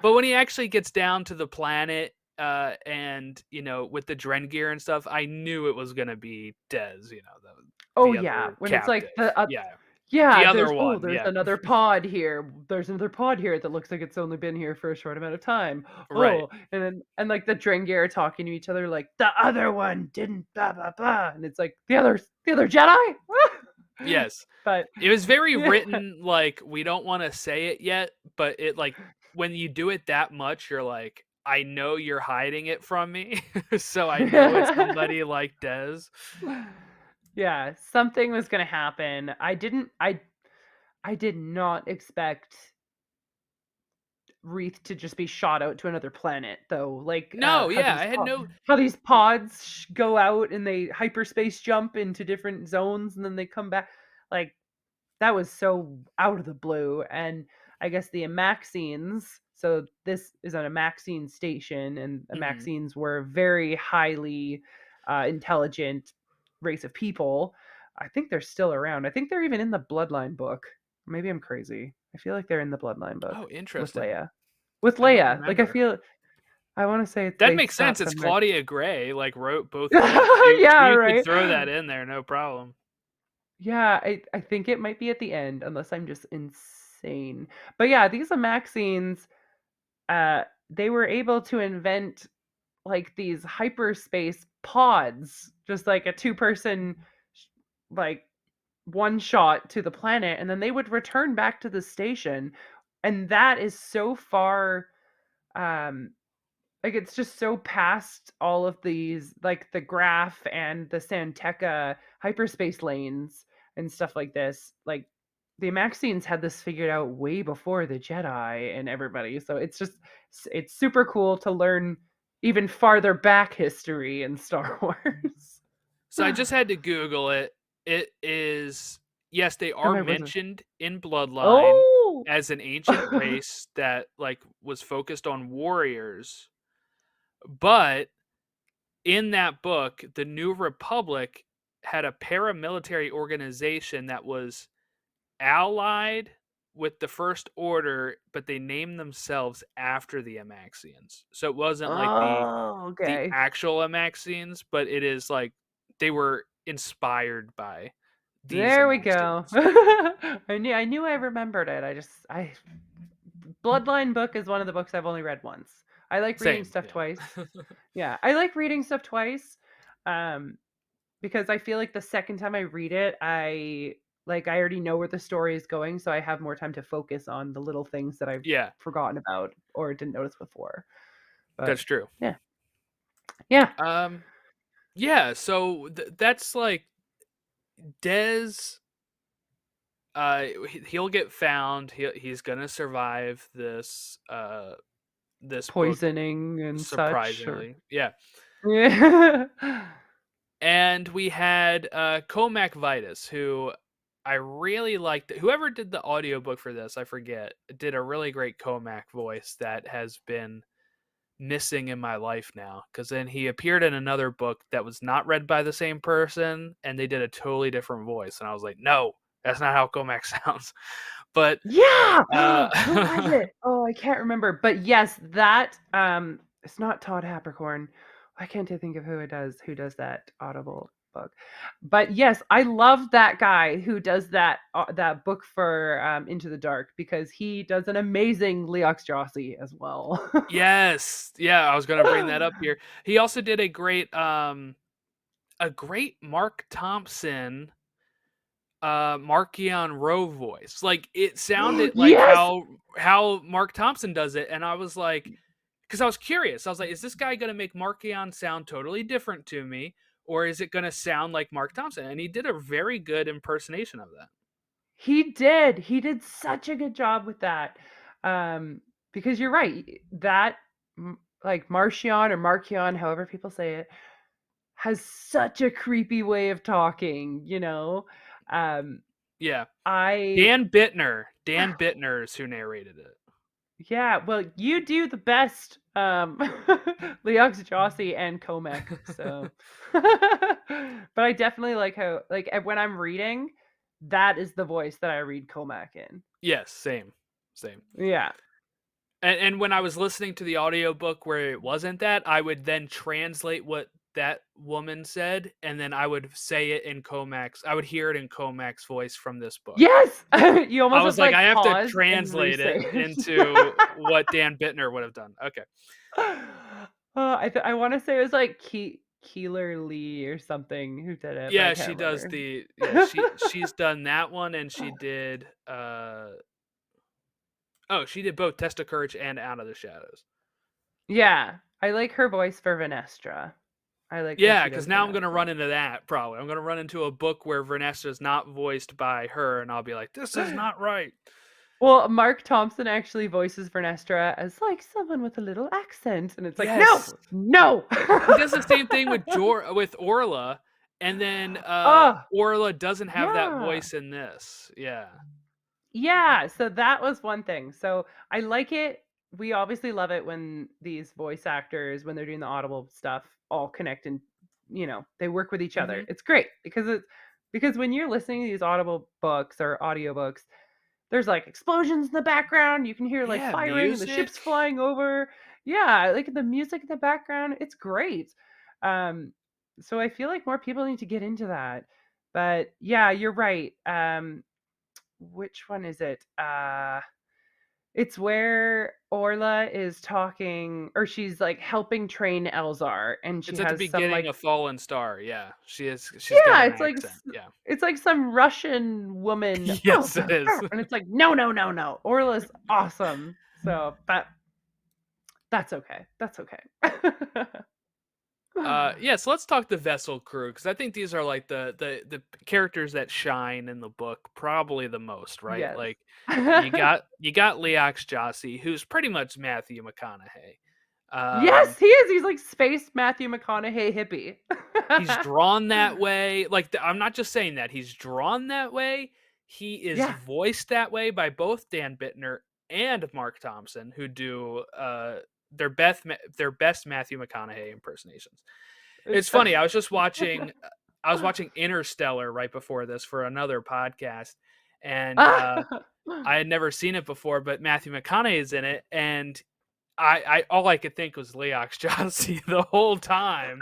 But when he actually gets down to the planet, and with the Dren gear and stuff, I knew it was gonna be Dez, Oh, the yeah. other When it's like captive. Yeah, the yeah, other one. there's Yeah, another pod here. There's another pod here that looks like it's only been here for a short amount of time. right. Oh, and like the Drengir are talking to each other like the other one didn't blah blah blah, and it's like the other Jedi. Yes, But it was very yeah. written like we don't want to say it yet, but it like when you do it that much, you're like, I know you're hiding it from me, so I know it's somebody like Dez. Yeah, something was gonna happen. I did not expect Wreath to just be shot out to another planet, though. Like No, yeah, I had no. how these pods go out and they hyperspace jump into different zones and then they come back. Like that was so out of the blue. And I guess the Amaxines. So this is an Amaxine station, and Mhm. Amaxines were very highly intelligent race of people. I think they're still around. I think they're even in the Bloodline book. Maybe I'm crazy. I feel like they're in the Bloodline book Oh, with interesting. Leia. With I don't Leia, like remember. I want to say That they makes sense. stopped It's somewhere. Claudia Gray, like, wrote both books. Yeah, You could right. throw that in there, no problem. Yeah, I think it might be at the end, unless I'm just insane. But yeah, these Amaxines, uh, they were able to invent like these hyperspace pods, just like a two-person, like one shot to the planet, and then they would return back to the station, and that is so far, um, like it's just so past all of these, like the Graph and the Santeca hyperspace lanes and stuff like this. Like the Maxines had this figured out way before the Jedi and everybody. So it's super cool to learn even farther back history in Star Wars. So I just had to Google it. It is, yes, they Oh are my wizard. mentioned in Bloodline Oh. as an ancient race that like was focused on warriors, but in that book, the New Republic had a paramilitary organization that was allied with the First Order, but they named themselves after the Amaxians. So it wasn't like Oh, the okay. actual Amaxians, but it is like they were inspired by these There we go. Amaxians. I knew I remembered it. I Bloodline book is one of the books I've only read once. I like reading Same, stuff twice. yeah. Yeah, I like reading stuff twice. Um, because I feel like the second time I read it, I already know where the story is going, so I have more time to focus on the little things that I've Yeah, forgotten about or didn't notice before. But that's true. yeah. Yeah. Um, yeah, so that's like Dez. He'll get found. He's gonna survive this book, Poisoning and such or surprisingly. Yeah. yeah. And we had Comac Vitus, who I really liked. Whoever did the audiobook for this, I forget, did a really great Comac voice that has been missing in my life now. Because then he appeared in another book that was not read by the same person, and they did a totally different voice. And I was like, no, that's not how Comac sounds. But Yeah! Who was uh, it? Oh, I can't remember. But yes, that it's not Todd Habercorn. Why can't I think of who does that Audible book? But yes, I love that guy who does that book for Into the Dark because he does an amazing Leox Jossie as well. yes, yeah, I was gonna bring that up here. He also did a great Mark Thompson Markion Rowe voice. Like it sounded like Yes! how Mark Thompson does it, and I was like, because I was curious. I was like, is this guy gonna make Markion sound totally different to me, or is it gonna sound like Mark Thompson? And he did a very good impersonation of that. He did. He did such a good job with that. Um, because you're right. That like Marcion or Markion, however people say it, has such a creepy way of talking, you know? Um, Yeah. I Dan Bittner is who narrated it. yeah, well, you do the best Leox Jossie and Comic, so but I definitely like how like when I'm reading, that is the voice that I read Comac in. Yes, same. Same. Yeah. And when I was listening to the audiobook where it wasn't that, I would then translate what that woman said, and then I would say it in Comac's. I would hear it in Comac's voice from this book. Yes! You I almost have was to, like, I like, have to pause and translate it re-say it. into what Dan Bittner would have done. Okay. I wanna say it was, like, Keeler Lee or something who did it, but I Yeah, can't she does remember. she's done that one, and she did oh, she did both Test of Courage and Out of the Shadows. Yeah, I like her voice for Venestra. I like how Yeah, she because does now I'm gonna Venestra. run into that probably. I'm gonna run into a book where Vanessa's not voiced by her, and I'll be like, "This is not right." Well, Mark Thompson actually voices Vernestra as, like, someone with a little accent, and it's like, Yes, "No! No!" he does the same thing with with Orla, and then Oh, Orla doesn't have that yeah. voice in this. Yeah. Yeah, so that was one thing. So I like it. We obviously love it when these voice actors, when they're doing the audible stuff, all connect and they work with each other. Hmm. It's great because when you're listening to these audible books or audiobooks, there's like explosions in the background. You can hear like Yeah, firing and the music. ships flying over. Yeah, like the music in the background. It's great. Um, so I feel like more people need to get into that. But yeah, you're right. Which one is it? It's where Orla is talking, or she's like helping train Elzar, and she It's at the has some beginning like of Fallen Star. Yeah, she's got yeah, an accent. Yeah. it's like some Russian woman, Yes, it is. and it's like no, no, no, no. Orla's awesome. So, but that's okay. That's okay. Yeah, so let's talk the vessel crew because I think these are like the characters that shine in the book probably the most, right? Yes. Like you got Leox Jossie, who's pretty much Matthew McConaughey. Um, Yes, he is. He's like space Matthew McConaughey hippie. he's drawn that way. Like I'm not just saying that he's drawn that way. He is Yeah. voiced that way by both Dan Bittner and Mark Thompson, who do their best Matthew McConaughey impersonations. It's funny. I was watching Interstellar right before this for another podcast, and I had never seen it before, but Matthew McConaughey is in it, and I all I could think was Leox Johnsy the whole time.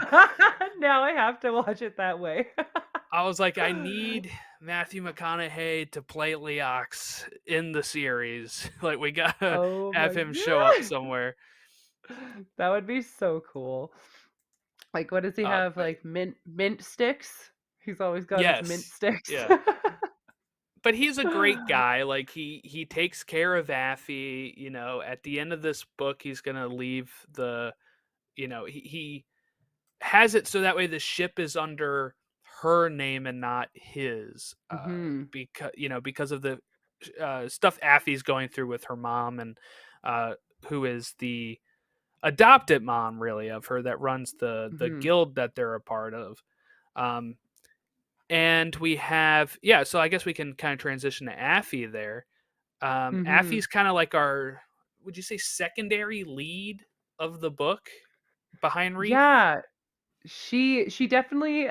Now I have to watch it that way. I was like, I need Matthew McConaughey to play Leox in the series. Like, we gotta Oh have my him show up god. somewhere. That would be so cool. Like, what does he have? But Like mint sticks? He's always got his mint yes, sticks. yeah. But he's a great guy. Like he takes care of Affy. At the end of this book, he's gonna leave the. He has it so that way the ship is under her name and not his. Mhm. Because of the stuff Affy's going through with her mom and who is the adopted mom really of her that runs the Mhm. guild that they're a part of. Um, and we have so I guess we can kind of transition to Affy there. Mhm. Affy's kind of like our, would you say, secondary lead of the book behind Reef? Yeah, she definitely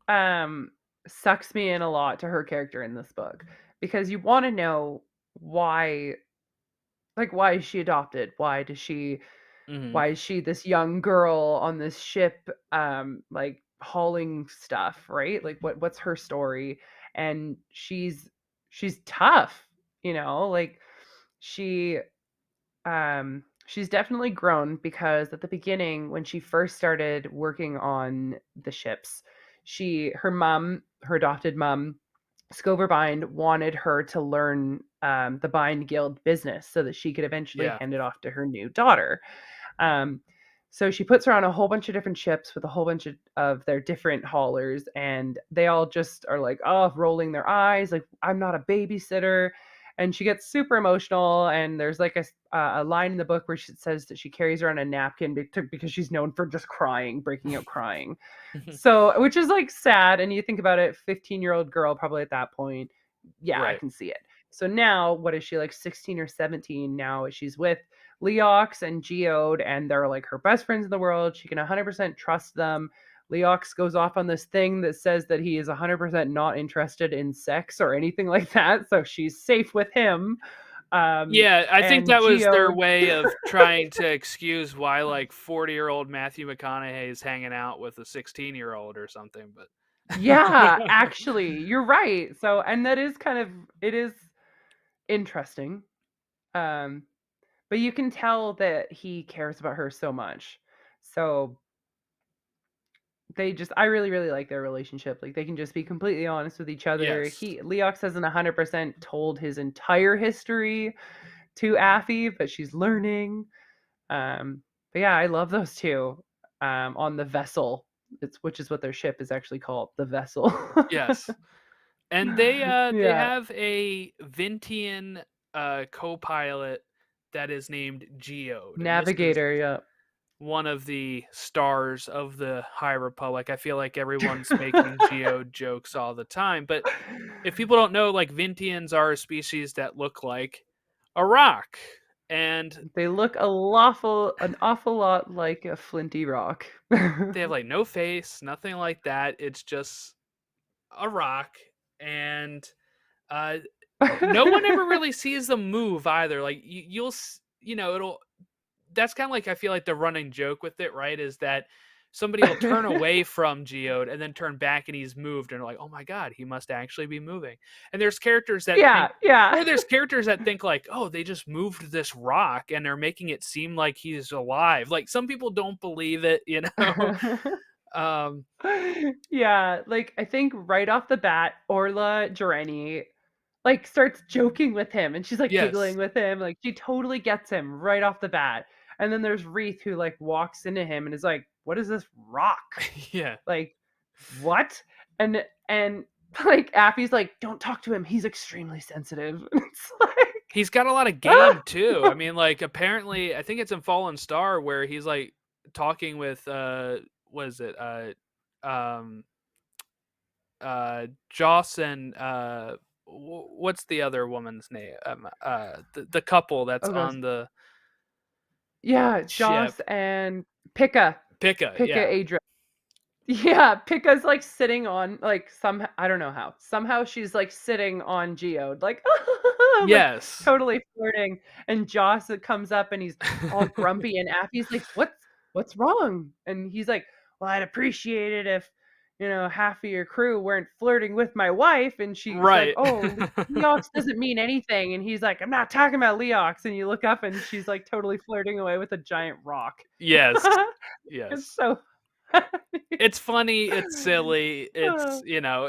um sucks me in a lot to her character in this book because you want to know why why is she adopted? Hmm. Why is she this young girl on this ship like hauling stuff, right? Like what's her story? And she's tough, like she she's definitely grown because at the beginning when she first started working on the ships, her adopted mom, Scoverbind, wanted her to learn the bind guild business so that she could eventually Yeah. hand it off to her new daughter. Um, So she puts her on a whole bunch of different ships with a whole bunch of their different haulers, and they all just are like, oh, rolling their eyes, like, I'm not a babysitter. And she gets super emotional. And there's like a line in the book where she says that she carries around a napkin because she's known for just crying, breaking out crying. So, which is like sad. And you think about it, 15-year-old girl, probably at that point. Yeah, I Right. can see it. So now, what is she, like 16 or 17? Now she's with Leox and Geode, and they're like her best friends in the world. She can 100% trust them. Leox goes off on this thing that says that he is 100% not interested in sex or anything like that. So she's safe with him. Yeah, I think And that was their Geode, way of trying to excuse why, like, 40-year-old Matthew McConaughey is hanging out with a 16-year-old or something, but yeah, actually, you're right. So, and that is kind of, it is interesting. Um, but you can tell that he cares about her so much. So they just, I really, really like their relationship. Like, they can just be completely honest with each other. yes. Leox hasn't 100% told his entire history to Affy, but she's learning. But yeah, I love those two. On the vessel, which is what their ship is actually called, the vessel. Yes. And they Yeah, have a Vintian, co-pilot that is named Geode, and this is navigator. Yeah. one of the stars of the High Republic. I feel like everyone's making Geode jokes all the time, but if people don't know, like, Vintians are a species that look like a rock, and They look an awful lot like a flinty rock. they have, like, no face, nothing like that. It's just a rock, and uh, no one ever really sees them move either. Like, it'll. That's kind of like, I feel like the running joke with it, right? Is that somebody will turn away from Geode and then turn back and he's moved, and they're like, oh my god, he must actually be moving. And there's characters that Yeah, think, yeah. or there's characters that think like, oh, they just moved this rock and they're making it seem like he's alive. Like, some people don't believe it. Um, Yeah, like, I think right off the bat, Orla Jareni, like, starts joking with him, and she's, like, giggling yes, with him, like, she totally gets him right off the bat. And then there's Wreath, who, like, walks into him and is like, "What is this rock?" yeah. Like, "What?" And, like, Affy's like, "Don't talk to him, he's extremely sensitive." And it's like, He's got a lot of game too. I mean, like, apparently, I think it's in Fallen Star where he's like talking with what is it? Um Joss and what's the other woman's name? The couple that's oh gosh. on the Yeah, ship. Joss and Pika. Pika, Pika yeah. Adra. Yeah, Pika's, like, sitting on, like, some, I don't know how. Somehow she's, like, sitting on Geode, like, like, Yes. totally flirting. And Joss comes up and he's all grumpy, and Affy's like, "What's wrong?" And he's like, "Well, I'd appreciate it if, half of your crew weren't flirting with my wife." And she's like, Right. "Oh, Leox doesn't mean anything." And he's like, "I'm not talking about Leox." And you look up and she's, like, totally flirting away with a giant rock. Yes. It's Yes. so It's funny, it's silly, Uh,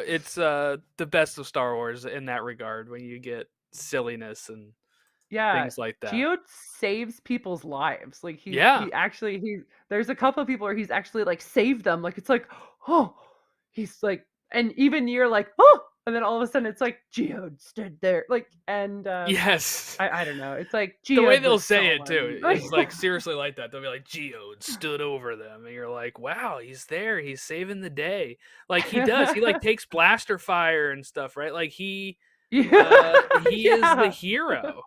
it's the best of Star Wars in that regard when you get silliness and yeah, things like that. Geode saves people's lives. Like, Yeah. he actually he there's a couple of people where he's actually, like, saved them. Like, it's like, "Oh," he's like, and even you're like, "Oh," and then all of a sudden it's like, Geode stood there. Like, and, Yes. I don't know. It's like The way Geode they'll was say it too solemn. Like, is, like, seriously like that. They'll be like, "Geode stood over them," and you're like, "Wow, he's there. He's saving the day." Like, he does. He, like, takes blaster fire and stuff, right? Like, Yeah, he is the yeah. hero.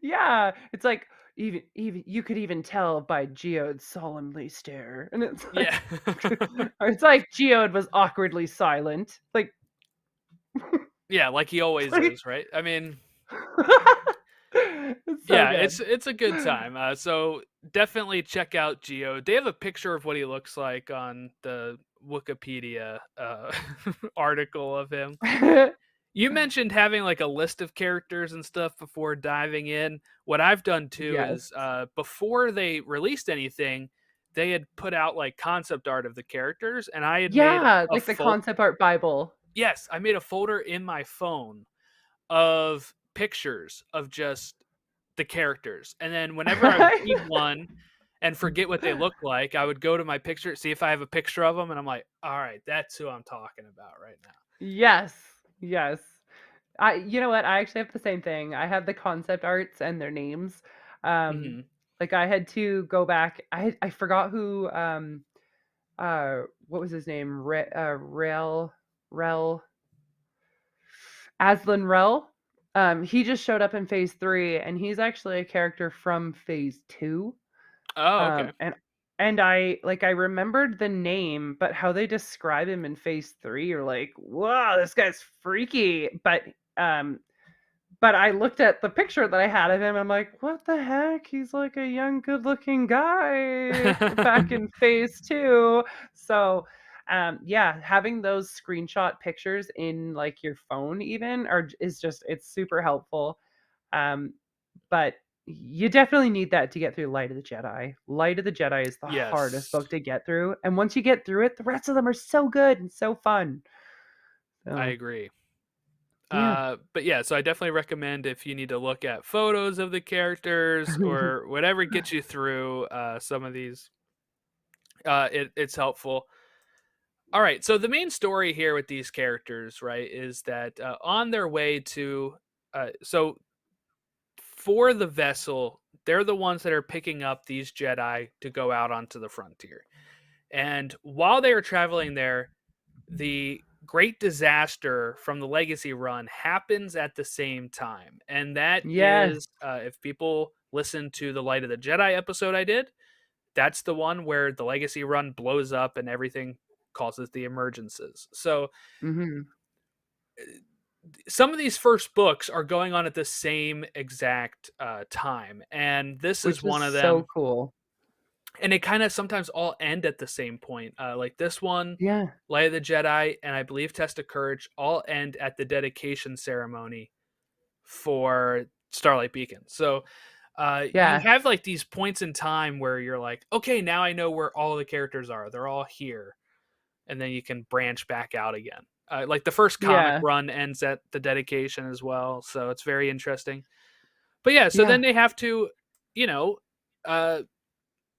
Yeah, it's like, even you could even tell by Geode's solemnly stare, and it's Yeah. like, or it's like Geode was awkwardly silent, like, Yeah, like he it's always like is, right? I mean, it's so yeah, good. it's a good time. So definitely check out Geo. They have a picture of what he looks like on the Wikipedia article of him. You mentioned having like a list of characters and stuff before diving in. What I've done too Yes. is before they released anything, they had put out like concept art of the characters, and I had made Yeah, a like the full. concept art Bible. Yes, I made a folder in my phone of pictures of just the characters. And then whenever I would need one, and forget what they look like. I would go to my picture, see if I have a picture of them, and I'm like, all right, that's who I'm talking about right now. Yes. Yes. You know what? I actually have the same thing. I have the concept arts and their names. Um, Hmm. like I had to go back. I forgot who what was his name? Rel Aslan Rel. He just showed up in phase 3 and he's actually a character from phase 2. Oh, Um okay. and and I remembered the name, but how they describe him in phase 3, you're like, "Wow, this guy's freaky." Um but I looked at the picture that I had of him, I'm like, "What the heck? He's like a young, good-looking guy back in phase 2." So, yeah, having those screenshot pictures in, like, your phone even is just it's super helpful. Um, but you definitely need that to get through Light of the Jedi. Light of the Jedi is the hardest Yes, book to get through, and once you get through it, the rest of them are so good and so fun. I So, agree. yeah. But yeah, so I definitely recommend if you need to look at photos of the characters or whatever gets you through some of these. It's helpful. All right, so the main story here with these characters, right, is that on their way to, so for the vessel, they're the ones that are picking up these Jedi to go out onto the frontier. And while they are traveling there, the great disaster from the Legacy run happens at the same time. And that Yes. is, if people listen to the Light of the Jedi episode I did, that's the one where the Legacy run blows up and everything causes the emergences. So Mhm. some of these first books are going on at the same exact time. And this is Which is one of so them. cool. And they kind of sometimes all end at the same point. Like this one, Yeah. Light of the Jedi, and I believe Test of Courage all end at the dedication ceremony for Starlight Beacon. So you Yeah. have like these points in time where you're like, okay, now I know where all the characters are. They're all here, and then you can branch back out again. Like the first comic Yeah. run ends at the dedication as well, so it's very interesting. But yeah, so Yeah. then they have to, you know, uh,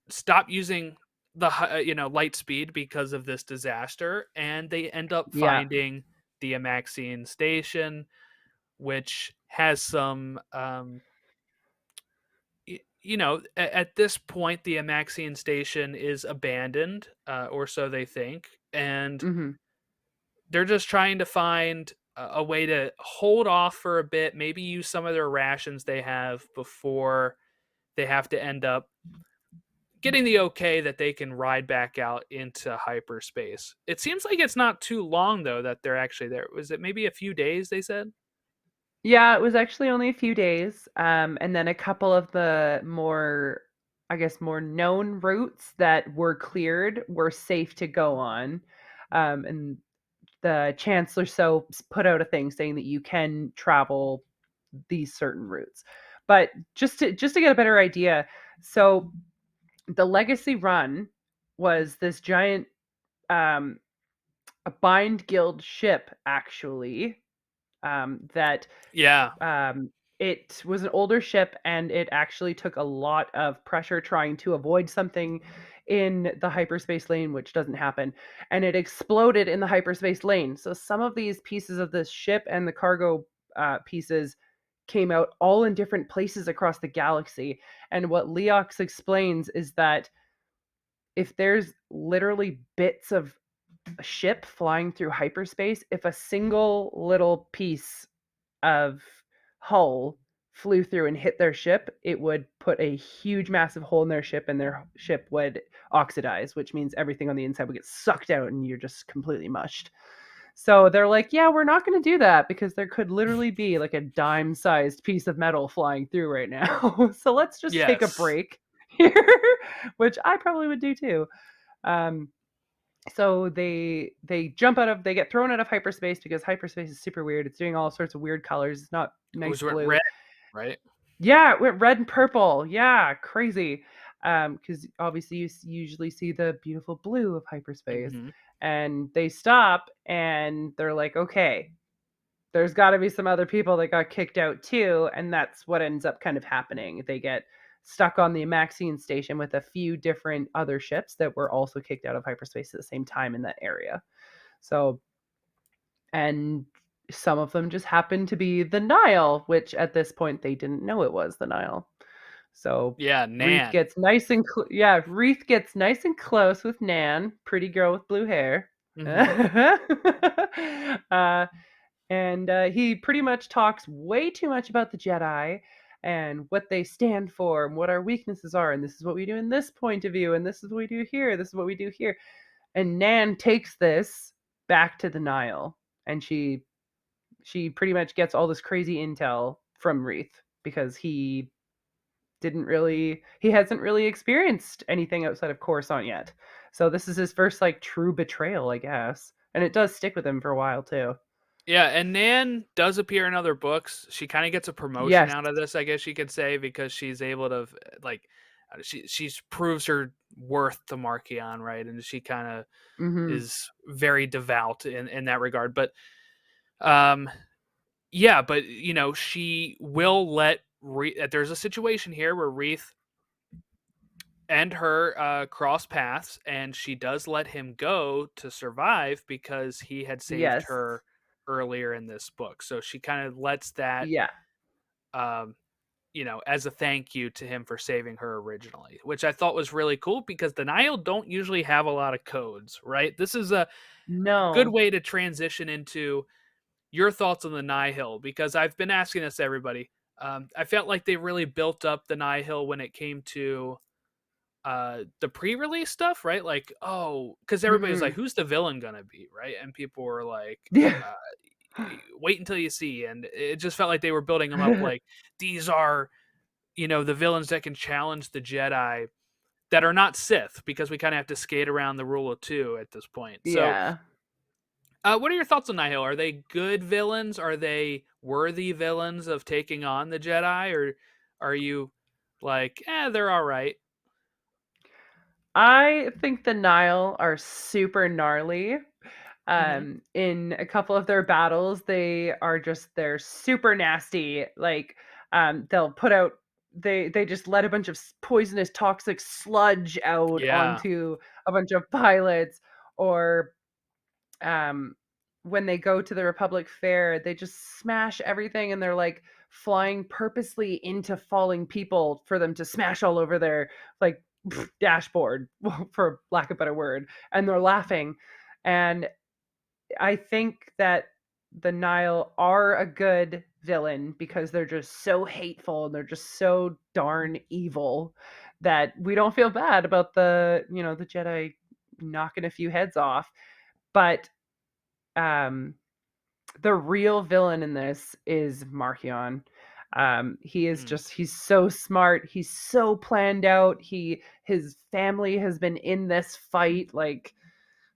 stop using the light speed because of this disaster, and they end up Yeah. finding the Amaxian station, which has some at this point the Amaxian station is abandoned, or so they think, and Mhm. they're just trying to find a way to hold off for a bit, maybe use some of their rations they have before they have to end up getting the okay that they can ride back out into hyperspace. It seems like it's not too long though that they're actually there. Was it maybe a few days they said? Yeah, it was actually only a few days, and then a couple of the more, I guess, more known routes that were cleared were safe to go on, and the chancellor put out a thing saying that you can travel these certain routes. But just to get a better idea, so the Legacy Run was this giant um, a Bind Guild ship actually that Yeah. um, it was an older ship and it actually took a lot of pressure trying to avoid something in the hyperspace lane, which doesn't happen. And it exploded in the hyperspace lane. So some of these pieces of this ship and the cargo pieces came out all in different places across the galaxy. And what Leox explains is that if there's literally bits of a ship flying through hyperspace, if a single little piece of hull flew through and hit their ship, it would put a huge, massive hole in their ship, and their ship would oxidize, which means everything on the inside would get sucked out and you're just completely mushed. So they're like, yeah, we're not going to do that because there could literally be like a dime sized piece of metal flying through right now. So let's just take a Yes. break here, which I probably would do too. Um, so they get thrown out of hyperspace because hyperspace is super weird. It's doing all sorts of weird colors. It's not It nice was blue. red, right? Yeah, it went red and purple. Yeah, crazy. Because obviously usually see the beautiful blue of hyperspace. Hmm. And they stop and they're like, okay, there's got to be some other people that got kicked out too, and that's what ends up kind of happening. They get stuck on the Maxine station with a few different other ships that were also kicked out of hyperspace at the same time in that area. So, and some of them just happened to be the Nile, which at this point they didn't know it was the Nile. So Yeah, Wreath Nan. gets nice and Wreath gets nice and close with Nan, pretty girl with blue hair. Hmm. And he pretty much talks way too much about the Jedi and what they stand for and what our weaknesses are. And this is what we do in this point of view. And this is what we do here. This is what we do here. And Nan takes this back to the Nile. And she pretty much gets all this crazy intel from Wreath because he hasn't really experienced anything outside of Coruscant yet. So this is his first like true betrayal, I guess. And it does stick with him for a while too. Yeah, and Nan does appear in other books. She kind of gets a promotion Yes. out of this, I guess you could say, because she's able to like she proves her worth to Markion, right? And she kind of Mhm. is very devout in that regard. But um yeah, but she will let there's a situation here where Wreath and her cross paths, and she does let him go to survive because he had saved Yes. her earlier in this book. So she kind of lets that, Yeah. um, as a thank you to him for saving her originally, which I thought was really cool because the Nile don't usually have a lot of codes, right? This is a good No. way to transition into your thoughts on the Nihil because I've been asking this to everybody. I felt like they really built up the Nihil when it came to the pre-release stuff, right? Like, oh, because everybody's like, Mhm. who's the villain gonna be, right? And people were like, Yeah. uh, wait until you see. And it just felt like they were building them up like these are, the villains that can challenge the Jedi that are not Sith because we kind of have to skate around the rule of two at this point. So, Yeah. what are your thoughts on Nihil? Are they good villains? Are they worthy villains of taking on the Jedi, or are you like, they're all right? I think the Nile are super gnarly. Hmm. In a couple of their battles, they're super nasty. Like, they'll put out they just let a bunch of poisonous toxic sludge out Yeah, onto a bunch of pilots, or um when they go to the Republic Fair, they just smash everything and they're like flying purposely into falling people for them to smash all over their like dashboard, for lack of a better word, and they're laughing. And I think that the Nile are a good villain because they're just so hateful and they're just so darn evil that we don't feel bad about the Jedi knocking a few heads off. But um the real villain in this is Markion. mm, He's so smart, he's so planned out. His family has been in this fight like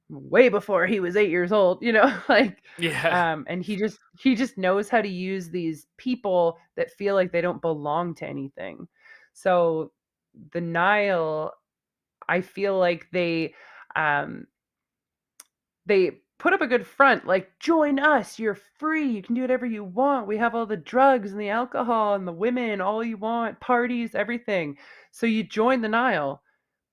way before he was 8 years old, like, yeah. and he just knows how to use these people that feel like they don't belong to anything. So the Nile, I feel like um they put up a good front, like, join us, you're free, you can do whatever you want, we have all the drugs and the alcohol and the women, all you want, parties, everything. So you join the Nile,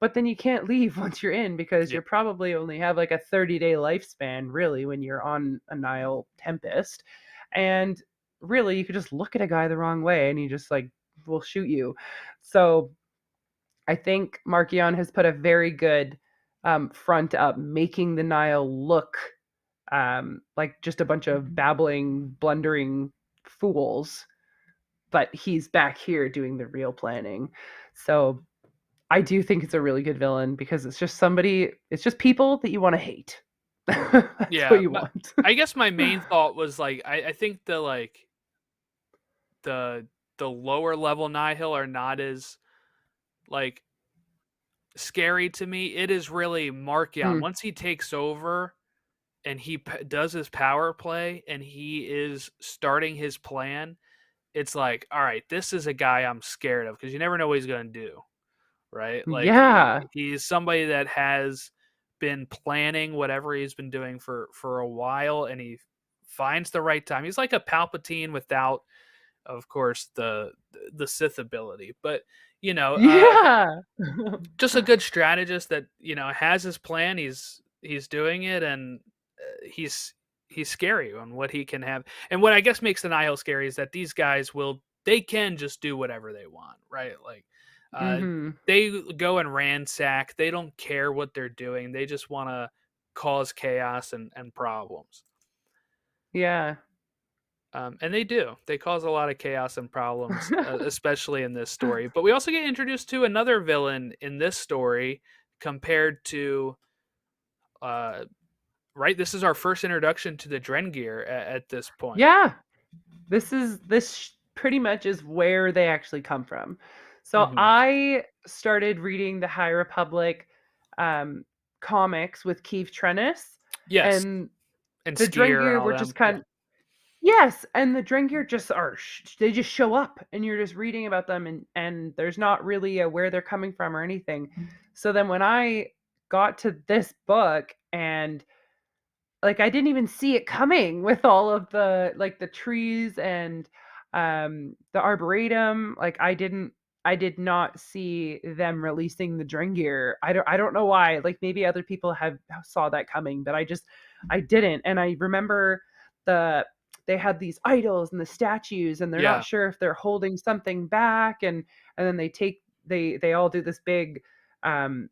but then you can't leave once you're in because Yeah. you're probably only have like a 30-day lifespan really when you're on a Nile Tempest. And really you could just look at a guy the wrong way and he just like will shoot you. So I think Markion has put a very good front up, making the Nile look like just a bunch of babbling, blundering fools. But he's back here doing the real planning. So I do think it's a really good villain because it's just people that you want to hate. That's what Yeah, you but want. I guess my main thought was like I think the the lower level Nihil are not as like scary to me. It is really Markion Mm, once he takes over and he does his power play and he is starting his plan. It's like, all right, this is a guy I'm scared of because you never know what he's gonna do, right? Like yeah. he's somebody that has been planning whatever he's been doing for a while, and he finds the right time. He's like a Palpatine without, of course, the Sith ability. But you know, Yeah. just a good strategist that, you know, has his plan. He's doing it, and he's scary on what he can have. And what I guess makes the Nihil scary is that these guys they can just do whatever they want, right? Like, uh, Mhm. they go and ransack. They don't care what they're doing. They just want to cause chaos and problems. Yeah. And they do. They cause a lot of chaos and problems, especially in this story. But we also get introduced to another villain in this story compared to, uh, right? This is our first introduction to the Drengir at this point. Yeah. This pretty much is where they actually come from. So Hmm. I started reading the High Republic um, comics with Keith Trennis, Yes, and and the Skier and Drengir all were them. just Yeah. kind. Yes, and the Drengir just are they just show up and you're just reading about them, and there's not really a where they're coming from or anything. So then when I got to this book, and like I didn't even see it coming with all of the like the trees and the arboretum, like I did not see them releasing the Drengir. I don't know why. Like maybe other people have saw that coming, but I didn't. And I remember the they had these idols and the statues, and they're not Yeah. sure if they're holding something back, and then they all do this big um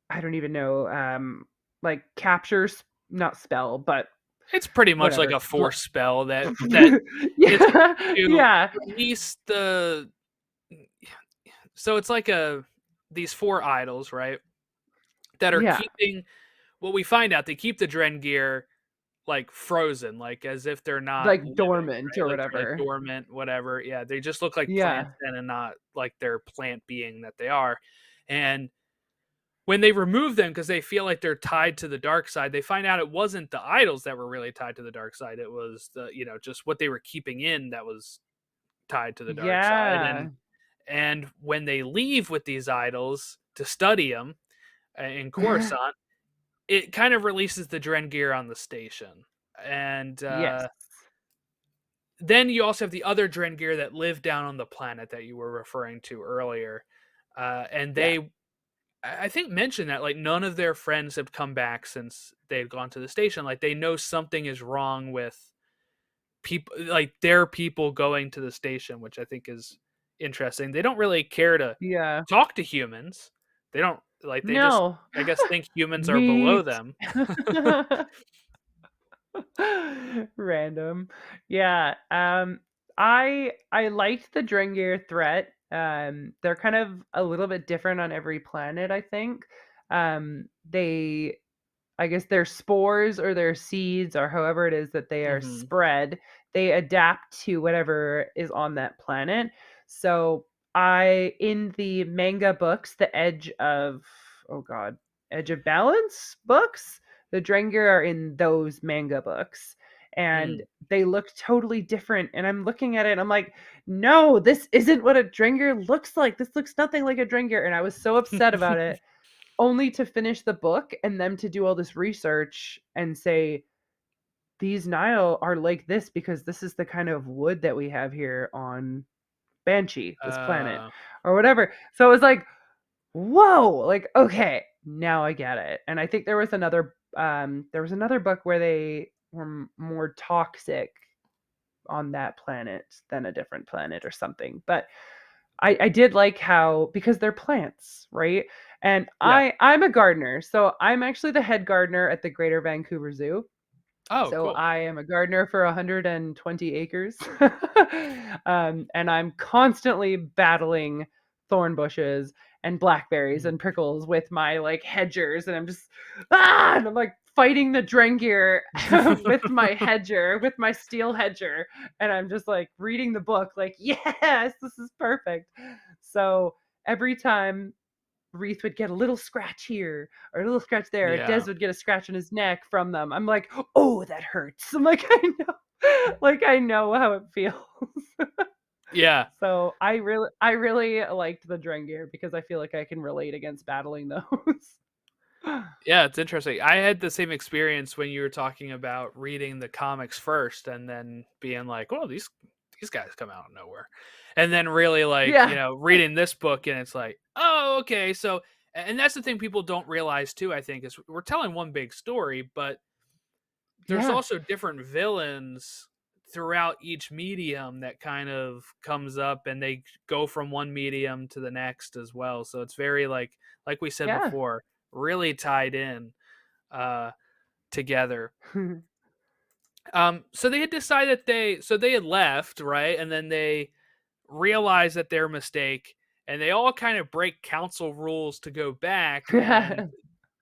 I don't even know, like captures, not spell, but It's pretty much like whatever. a force spell that is Yeah, to yeah, release the. So it's like these four idols, right? That are yeah, keeping what we find out. They keep the Drengir like frozen, like as if they're not like living, dormant right? or Like they're like whatever. dormant, whatever. Yeah, they just look like plants Yeah, then and not like their plant being that they are. And when they remove them because they feel like they're tied to the dark side, they find out it wasn't the idols that were really tied to the dark side. It was the, you know, just what they were keeping in that was tied to the dark side. yeah, And when they leave with these idols to study them in Coruscant, it kind of releases the Drengir on the station. And yes, then you also have the other Drengir that live down on the planet that you were referring to earlier. And yeah, I think, mentioned that like none of their friends have come back since they've gone to the station. Like they know something is wrong with people, like their people going to the station, which I think is interesting. They don't really care to yeah. talk to humans. They don't like, they just, No. I guess, think humans are below Meat. them. Random. Yeah. I liked the Drengir threat. They're kind of a little bit different on every planet, I think. They I guess their spores or their seeds or however it is that they are Hmm. spread, they adapt to whatever is on that planet. So I in the manga books, the Edge of oh god, Edge of Balance books, the Drengir are in those manga books. And Mm. they look totally different. And I'm looking at it and I'm like, no, this isn't what a Drengir looks like. This looks nothing like a Drengir. And I was so upset about it, only to finish the book and them to do all this research and say these Nile are like this because this is the kind of wood that we have here on Banshee, this planet, uh, or whatever. So it was like, whoa, like okay, now I get it. And I think there was another book where they were more toxic on that planet than a different planet or something. But I did like how because they're plants, right? And yeah. I'm a gardener, so I'm actually the head gardener at the Greater Vancouver Zoo. Oh, So cool. I am a gardener for 120 acres, and I'm constantly battling thorn bushes and blackberries Mhm. and prickles with my like hedgers, and I'm just and I'm like fighting the Drengir with my hedger, with my steel hedger, and I'm just like reading the book, like yes, this is perfect. So every time Reese would get a little scratch here or a little scratch there. Des Yeah. would get a scratch on his neck from them. I'm like, oh, that hurts. I'm like, I know, like I know how it feels. Yeah. So I really liked the Drengir because I feel like I can relate against battling those. Yeah, it's interesting. I had the same experience when you were talking about reading the comics first and then being like, "Oh, these these guys come out of nowhere. And then really like, Yeah. reading this book and it's like, oh, okay. So, and that's the thing people don't realize too, I think, is we're telling one big story, but there's Yeah. also different villains throughout each medium that kind of comes up and they go from one medium to the next as well. So it's very like we said Yeah. before, really tied in uh together. So they had decided they had left, right? And then they realize that their mistake and they all kind of break council rules to go back and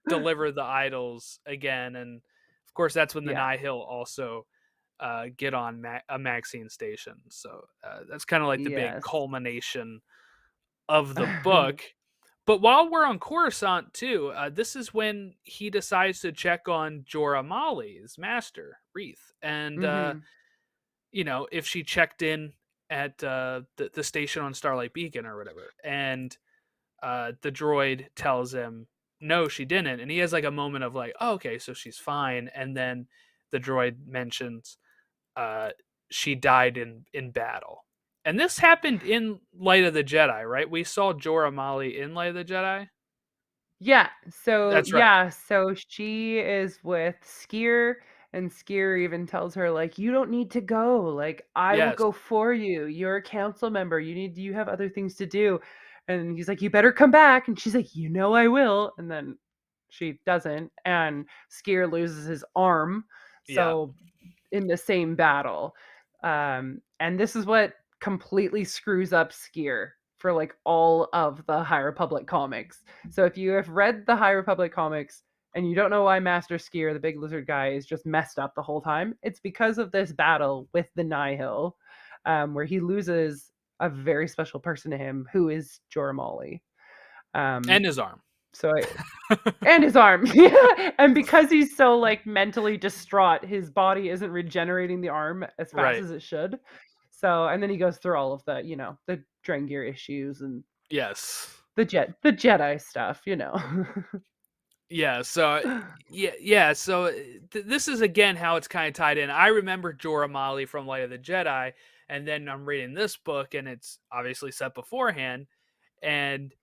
deliver the idols again. And of course that's when the Yeah. Nihil also get on a Maxine station. So that's kind of like the big Yes. culmination of the book. But while we're on Coruscant too, this is when he decides to check on Jorah Molly's master, Reith. And Mhm. if she checked in at the station on Starlight Beacon or whatever. And the droid tells him, no, she didn't. And he has like a moment of like, oh, okay, so she's fine. And then the droid mentions uh, she died in battle. And this happened in Light of the Jedi, right? We saw Jorah Molly in Light of the Jedi. Yeah. So That's right. yeah, so she is with Skier, and Skier even tells her like, "You don't need to go. Like, I will Yes. go for you. You're a council member. You have other things to do." And he's like, "You better come back." And she's like, "You know I will." And then she doesn't, and Skier loses his arm. Yeah. So in the same battle. And this is what completely screws up Skier for like all of the High Republic comics. So if you have read the High Republic comics and you don't know why Master Skier, the big lizard guy, is just messed up the whole time, it's because of this battle with the Nihil, where he loses a very special person to him, who is Jorah Molly. Um, And his arm. so and his arm. Yeah. And because he's so like mentally distraught, his body isn't regenerating the arm as fast Right. as it should. So, and then he goes through all of the, the Drengir issues and Yes. the Jedi stuff. Yeah, so yeah, so this is again how it's kind of tied in. I remember Jorah Molly from Light of the Jedi, and then I'm reading this book, and it's obviously set beforehand, and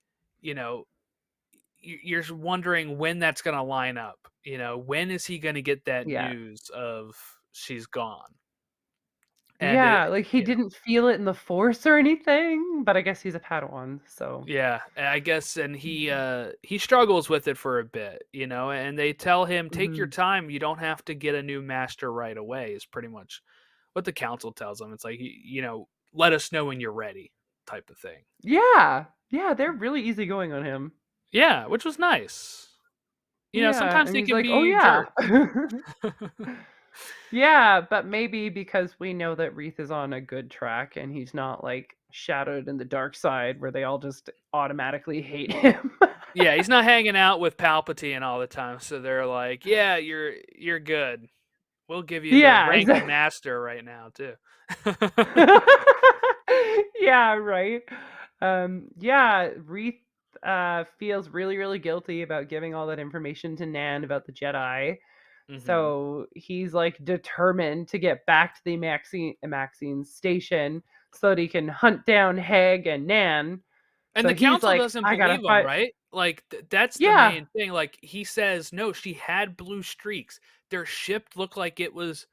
you know you're wondering when that's going to line up. When is he going to get that Yeah. news of she's gone? And Yeah, like he didn't feel it in the force or anything, but I guess he's a Padawan, so. yeah, I guess, and he struggles with it for a bit, and they tell him take your Mhm. time. You don't have to get a new master right away. Is pretty much what the council tells him. It's like let us know when you're ready, type of thing. Yeah. Yeah, they're really easygoing on him. Yeah, which was nice. Yeah, Sometimes and they he's can like, "Oh be yeah." jerks. Yeah, but maybe because we know that Reith is on a good track and he's not like shadowed in the dark side where they all just automatically hate him. Yeah, he's not hanging out with Palpatine all the time, so they're like, yeah, you're good. We'll give you the Yeah, rank of exactly. master right now too. Yeah, right. Yeah, Reith feels really, really guilty about giving all that information to Nan about the Jedi. Hmm. So he's like determined to get back to the Maxine station so that he can hunt down Heg and Nan. And So the he's council like, doesn't I gotta believe him, fight. right? Like that's the Yeah, main thing. Like he says, no, she had blue streaks. Their ship looked like it was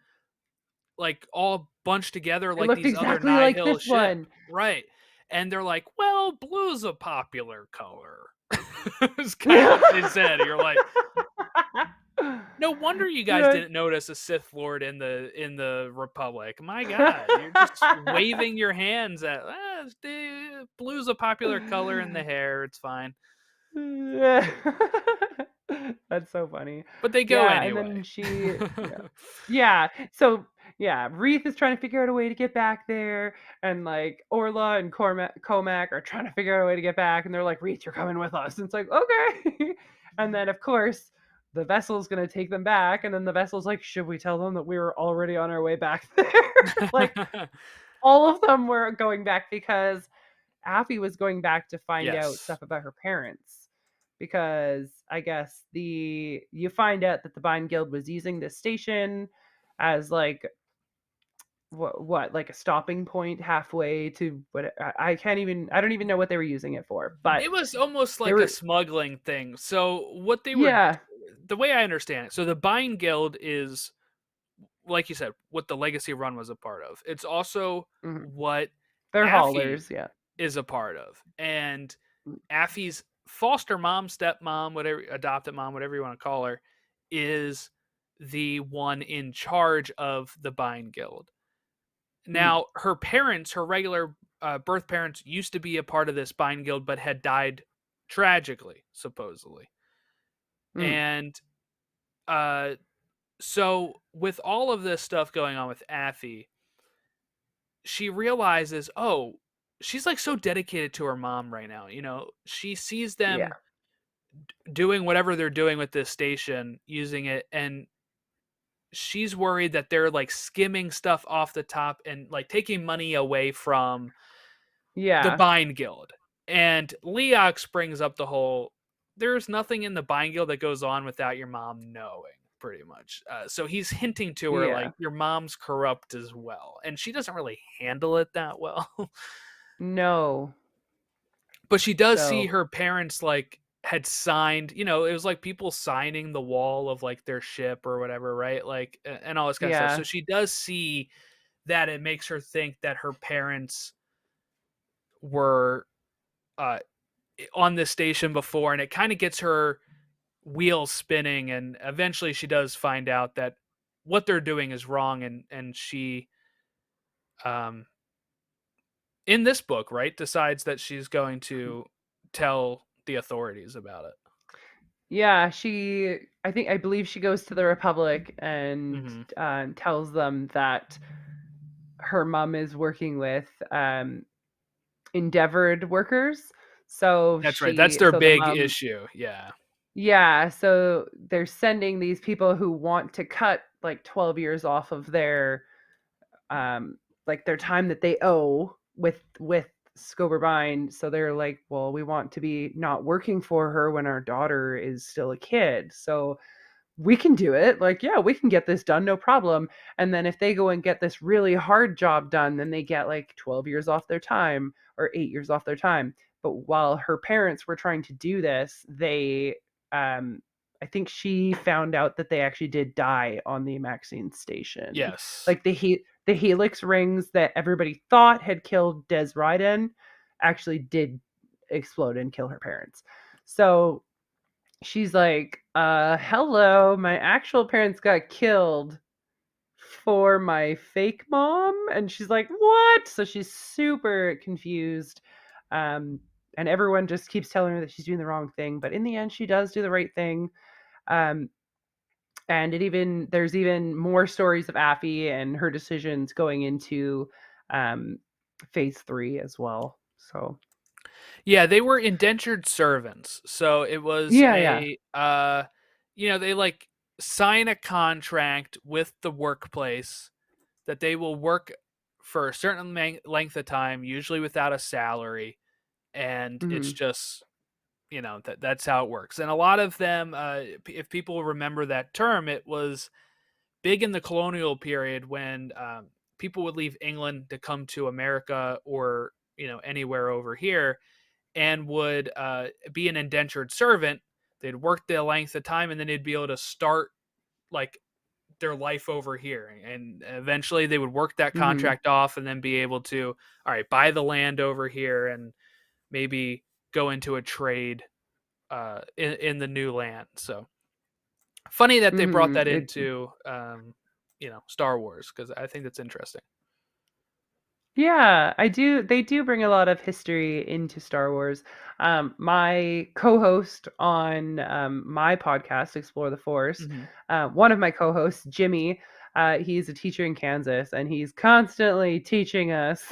like all bunched together it like looked these other exactly like Nihil this ship, one. right? And they're like, well, blue's a popular color. It's kind of what they said. You're like, no wonder you guys Yeah. didn't notice a Sith Lord in the Republic. My God, you're just waving your hands at blue's a popular color in the hair. It's fine, Yeah. That's so funny. but they go Yeah, and anyway. then yeah. Yeah. So yeah, Reith is trying to figure out a way to get back there, and like Orla and Comac are trying to figure out a way to get back, and they're like, Reith, you're coming with us. And it's like, okay. And then of course the vessel's gonna take them back, and then the vessel's like, should we tell them that we were already on our way back there? Like all of them were going back because Affy was going back to find out Yes. stuff about her parents because I guess you find out that the Bind Guild was using this station as like what like a stopping point halfway to what I can't even I don't even know what they were using it for, but It was almost they like a were smuggling thing. So what they were, yeah. the way I understand it, so the Buying Guild is, like you said, what the Legacy Run was a part of. It's also Mhm. what They're Affy haulers, yeah. is a part of. And Mm, Affy's foster mom, stepmom, whatever, adopted mom, whatever you want to call her, is the one in charge of the Buying Guild. mm, Now, her parents, her regular birth parents, used to be a part of this Buying Guild, but had died tragically, supposedly. mm. And uh, so, with all of this stuff going on with Affy, she realizes, oh, she's like so dedicated to her mom right now. You know, she sees Yeah. them doing whatever they're doing with this station, using it, and she's worried that they're like skimming stuff off the top and like taking money away from the Yeah. Bind Guild. And Leox brings up the whole, there's nothing in the Bind Guild that goes on without your mom knowing, pretty much. So he's hinting to her like Yeah. your mom's corrupt as well, and she doesn't really handle it that well. No. But she does see So, her parents like had signed, you know, it was like people signing the wall of like their ship or whatever, right? Like and all this kind of stuff. So yeah. she does see that. It makes her think that her parents were uh on this station before, and it kind of gets her wheels spinning, and eventually she does find out that what they're doing is wrong, and she um in this book, right, decides that she's going to tell the authorities about it. Yeah, I believe she goes to the Republic and Hmm. tells them that her mom is working with endeavored workers. So That's right. That's their so the big mom, issue. Yeah. yeah, so they're sending these people who want to cut like 12 years off of um their time that they owe with Scoberbine. So they're like, well, we want to be not working for her when our daughter is still a kid. So we can do it. Like, yeah, we can get this done, no problem. And then if they go and get this really hard job done, then they get like 12 years off their time or 8 years off their time. But while her parents were trying to do this, um, I think she found out that they actually did die on the Maxine station. Yes. Like the helix rings that everybody thought had killed Des Ryden actually did explode and kill her parents. So she's like, hello, my actual parents got killed for my fake mom. And she's like, what? So she's super confused. Um, and everyone just keeps telling her that she's doing the wrong thing. But in the end, she does do the right thing. Um, and there's even more stories of Affy and her decisions going into um, phase 3 as well. So Yeah, they were indentured servants. So it was yeah, yeah. a you know, they like sign a contract with the workplace that they will work for a certain length of time, usually without a salary, and it's Hmm. just, you know, that's how it works. And a lot of them, if people remember that term, it was big in the colonial period when people would leave England to come to America or, you know, anywhere over here, and would be an indentured servant. They'd work the length of time, and then they'd be able to start like their life over here, and eventually they would work that Hmm. contract off and then be able to, all right, buy the land over here and maybe go into a trade in the new land. So funny that they brought Hmm. that into you know, Star Wars, because I think that's interesting. Yeah, I do. They do bring a lot of history into Star Wars. My co-host on my podcast, Explore the Force, Hmm. one of my co-hosts, Jimmy, he's a teacher in Kansas, and he's constantly teaching us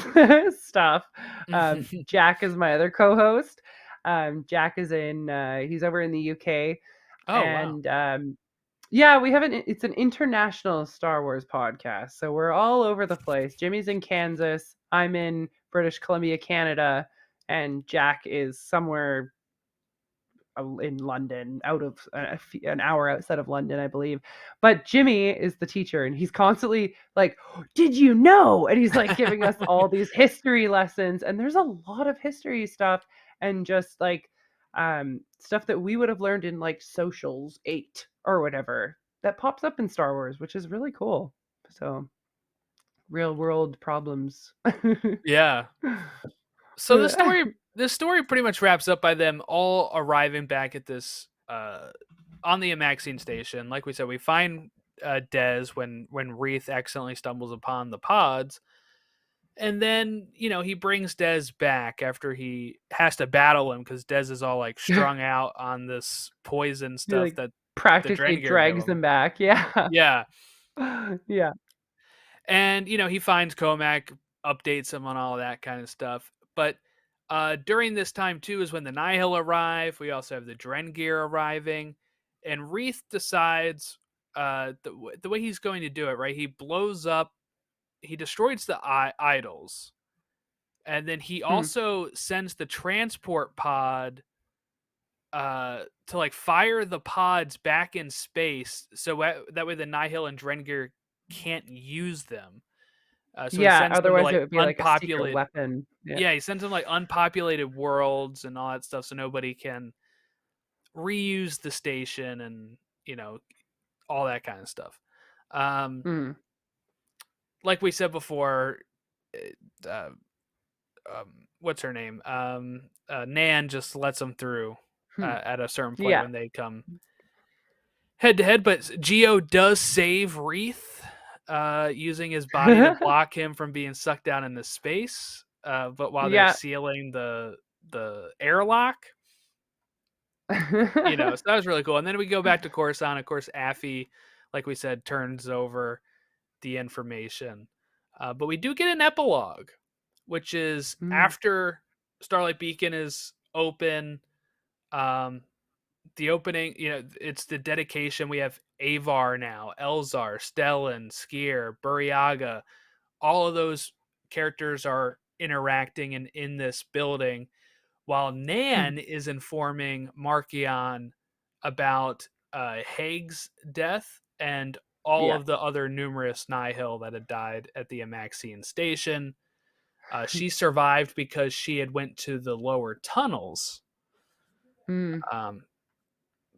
stuff. Jack is my other co-host. Jack is he's over in the UK, Oh wow. and yeah, we have it's an international Star Wars podcast. So we're all over the place. Jimmy's in Kansas, I'm in British Columbia, Canada, and Jack is somewhere in London, out of an hour outside of London, I believe. But Jimmy is the teacher, and he's constantly like, "Did you know?" And he's like giving us all these history lessons, and there's a lot of history stuff, and just like stuff that we would have learned in like socials 8 or whatever that pops up in Star Wars, which is really cool. So real world problems. Yeah. So the story pretty much wraps up by them all arriving back at this on the Amaxine station. Like we said, we find Dez when Wreath accidentally stumbles upon the pods, and then he brings Dez back after he has to battle him because Dez is all like strung out on this poison He stuff like that the practically Drengir give drags him. them back. Yeah. Yeah, Yeah. and he finds Comac, updates him on all that kind of stuff. But during this time too is when the Nihil arrive. We also have the Drengir arriving, and Wreath decides the way he's going to do it. Right, he blows up, he destroys the idols, and then he Hmm. also sends the transport pod to like fire the pods back in space, so that way the Nihil and Drengir can't use them. So he Yeah, sends them to otherwise it like would be like a secret unpopulated. weapon. Yeah. Yeah, he sends them like unpopulated worlds and all that stuff, so nobody can reuse the station and you know all that kind of stuff. Um, Mm. like we said before, uh, what's her name? Nan just lets them through Hmm. at a certain point Yeah. when they come head to head. But Geo does save Wreath, using his body to block him from being sucked down into space. But while they're Yeah. sealing the airlock, so that was really cool. And then we go back to Coruscant. Of course, Affy, like we said, turns over the information. But we do get an epilogue, which is Mm. after Starlight Beacon is open. Um, the opening, it's the dedication. We have Avar now, Elzar, Stellan, Skier, Buryaga. All of those characters are interacting and in this building, while Hmm. Nan is informing Markion about Haig's death and all Yeah. of the other numerous Nihil that had died at the Amaxine station. She survived because she had went to the lower tunnels. Mm. Um,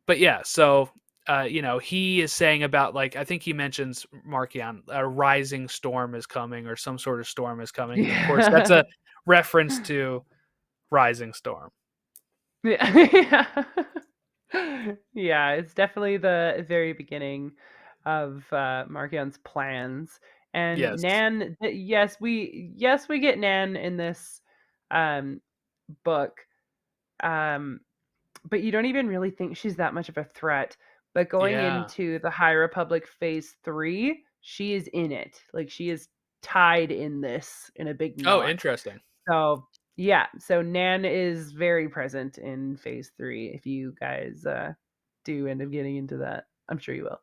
but yeah, so he is saying about, like, I think he mentions Markion, a rising storm is coming or some sort of storm is coming, and of course that's Yeah. a reference to Rising Storm. Yeah. Yeah, it's definitely the very beginning of Markion's plans. And Yes. Nan, yes we get Nan in this um book. Um but you don't even really think she's that much of a threat. But going Yeah. into the High Republic Phase 3, she is in it. Like she is tied in this in a big Oh, knot. interesting. So yeah, so Nan is very present in Phase 3. If you guys do end up getting into that, I'm sure you will.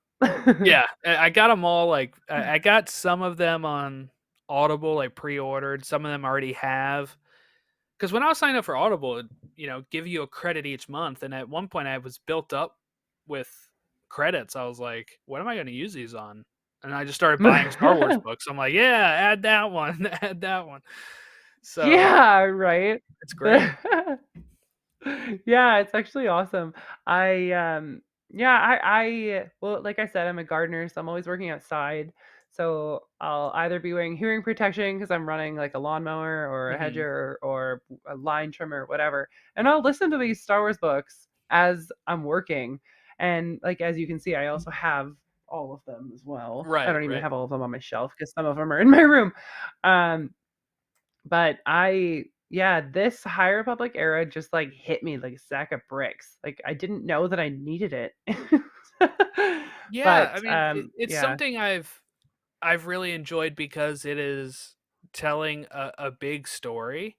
Yeah, I got them all. Like, I got some of them on Audible, like pre-ordered. Some of them already have. Because when I was signing up for Audible, it, give you a credit each month, and at one point I was built up with credits. I was like, what am I going to use these on? And I just started buying Star Wars books. I'm like, yeah, add that one, add that one. So Yeah, right. it's great. Yeah, it's actually awesome. I yeah, I well, like I said, I'm a gardener, so I'm always working outside. So I'll either be wearing hearing protection because I'm running like a lawnmower or a Hmm. hedger or a line trimmer or whatever. And I'll listen to these Star Wars books as I'm working. And like as you can see, I also have all of them as well. I Right, don't even right. have all of them on my shelf because some of them are in my room. Um, but yeah, this High Republic era just like hit me like a sack of bricks. Like I didn't know that I needed it. Yeah, But I mean, it's yeah. something I've really enjoyed because it is telling a big story,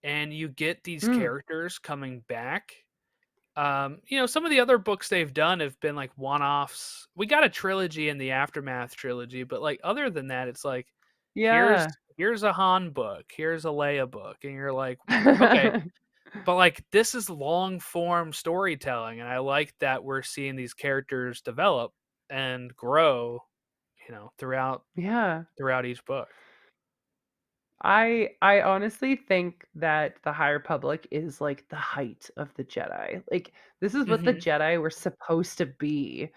and you get these Mm, characters coming back. Some of the other books they've done have been like one-offs. We got a trilogy in the Aftermath trilogy, but like other than that, it's like here's yeah. here's a Han book, here's a Leia book, and you're like, okay. But like this is long form storytelling, and I like that we're seeing these characters develop and grow, throughout Yeah. each book. I honestly think that the High Republic is like the height of the Jedi. Like this is what the Hmm. Jedi were supposed to be.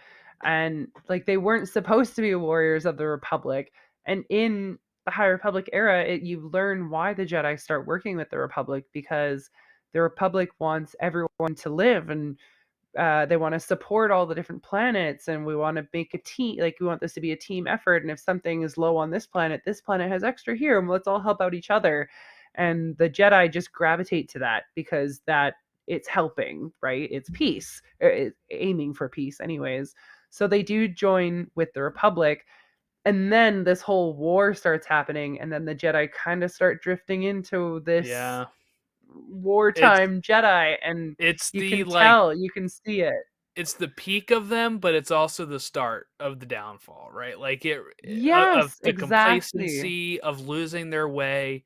And like they weren't supposed to be warriors of the Republic. And in the High Republic era, you learn why the Jedi start working with the Republic because the Republic wants everyone to live and they want to support all the different planets and we want to make a team, like we want this to be a team effort, and if something is low on this planet has extra here and let's all help out each other. And the Jedi just gravitate to that because that it's helping, right? It's peace, it's aiming for peace anyways. So they do join with the Republic, and then this whole war starts happening, and then the Jedi kind of start drifting into this Yeah. It's wartime Jedi, and it's you the can like tell, you can see it. it's the peak of them, but it's also the start of the downfall, right? Like of Yes, the exactly. complacency of losing their way.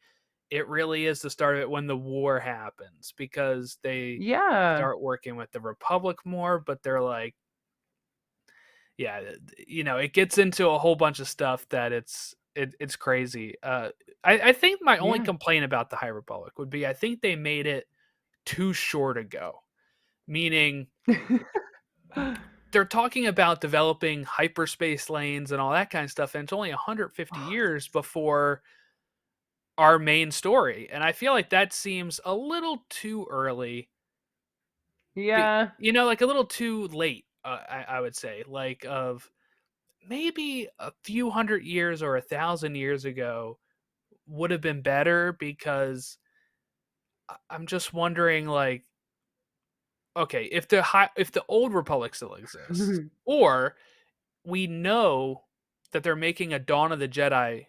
It really is the start of it when the war happens because they Yeah. start working with the Republic more, but they're like, yeah, it gets into a whole bunch of stuff that it's crazy. I think my only Yeah. complaint about the High Republic would be I think they made it too short ago, meaning they're talking about developing hyperspace lanes and all that kind of stuff, and it's only 150 Oh, years before our main story, and I feel like that seems a little too early. yeah. Like a little too late. I would say, like of maybe a few hundred years or 1,000 years ago would have been better because I'm just wondering, like, okay, if the old Republic still exists, or we know that they're making a Dawn of the Jedi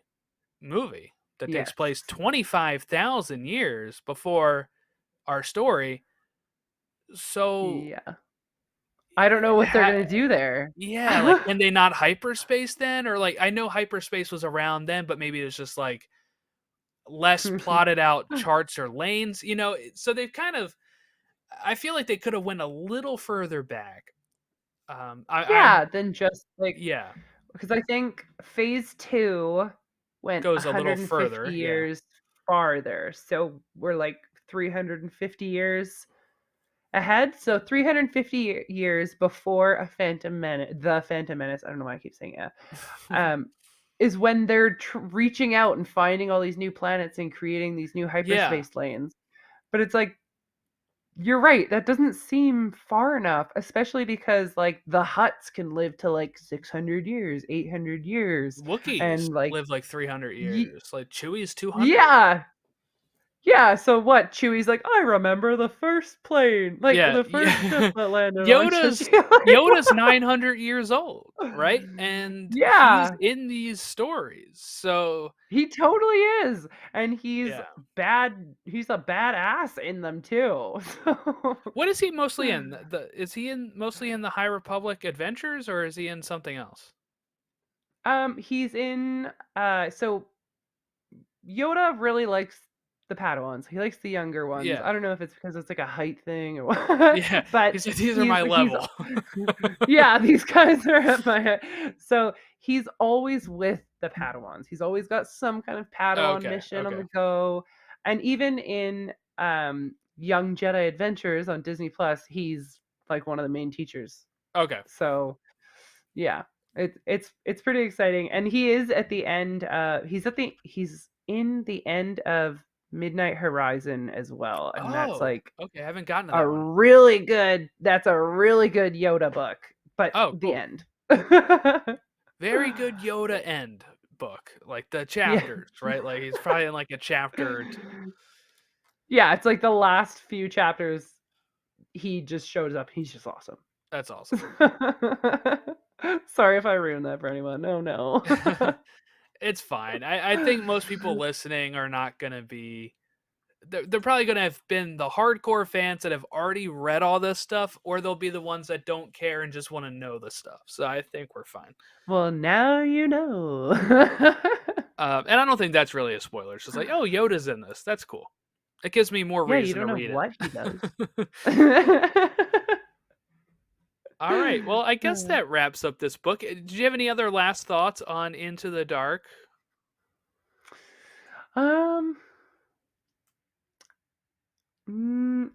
movie that takes Yes. place 25,000 years before our story. So, Yeah. I don't know what they're gonna do there. yeah, like can they not hyperspace then? Or like I know hyperspace was around then, but maybe it's just like less plotted out charts or lanes, so they've kind of I feel like they could have went a little further back. I'm Yeah, then just like yeah, because I think phase 2 went goes a little 150 further, yeah. years farther. So we're like 350 years ahead. So 350 years before a Phantom Menace, the Phantom Menace, I don't know why I keep saying yeah, um, is when they're reaching out and finding all these new planets and creating these new Yeah, hyperspace lanes. But it's like, you're right, that doesn't seem far enough, especially because like the Huts can live to like 600 years, 800 years. Wookiees And like, live like 300 y- years, like Chewie's 200. yeah, yeah. So what? Chewie's like, I remember the first plane, like Yeah, the first ship yeah. that landed on Yoda's Like, Yoda's 900 years old, right? And he's yeah, in these stories. So, he totally is. And he's yeah. bad. He's a badass in them too. What is he mostly in? Is he in mostly in the High Republic Adventures or is he in something else? He's in. So Yoda really likes the Padawans. He likes the younger ones. Yeah. I don't know if it's because it's like a height thing or what, Yeah. but He's like, these are he's my he's level. yeah, these guys are at my head. So he's always with the Padawans. He's always got some kind of Padawan Okay. mission on Okay. the go. And even in Young Jedi Adventures on Disney Plus, he's like one of the main teachers. Okay. So yeah, it's pretty exciting, and he is at the end. He's in the end of Midnight Horizon as well, and that's Oh, like okay. I haven't gotten to a that one. really good. That's a really good Yoda book, but Oh, the cool. end. Very good Yoda end book. Like the Yeah. chapters, right? Like he's probably in like a chapter or two. Yeah, it's like the last few chapters. He just shows up. He's just awesome. That's awesome. Sorry if I ruined that for anyone. No, no. It's fine. I think most people listening are not going to be. They're probably going to have been the hardcore fans that have already read all this stuff, or they'll be the ones that don't care and just want to know the stuff. So I think we're fine. Well, now you know. And I don't think that's really a spoiler. It's just like, oh, Yoda's in this. That's cool. It gives me more Yeah, you reason don't to know read what he does. it. All right. Well, I guess that wraps up this book. Did you have any other last thoughts on Into the Dark? Um,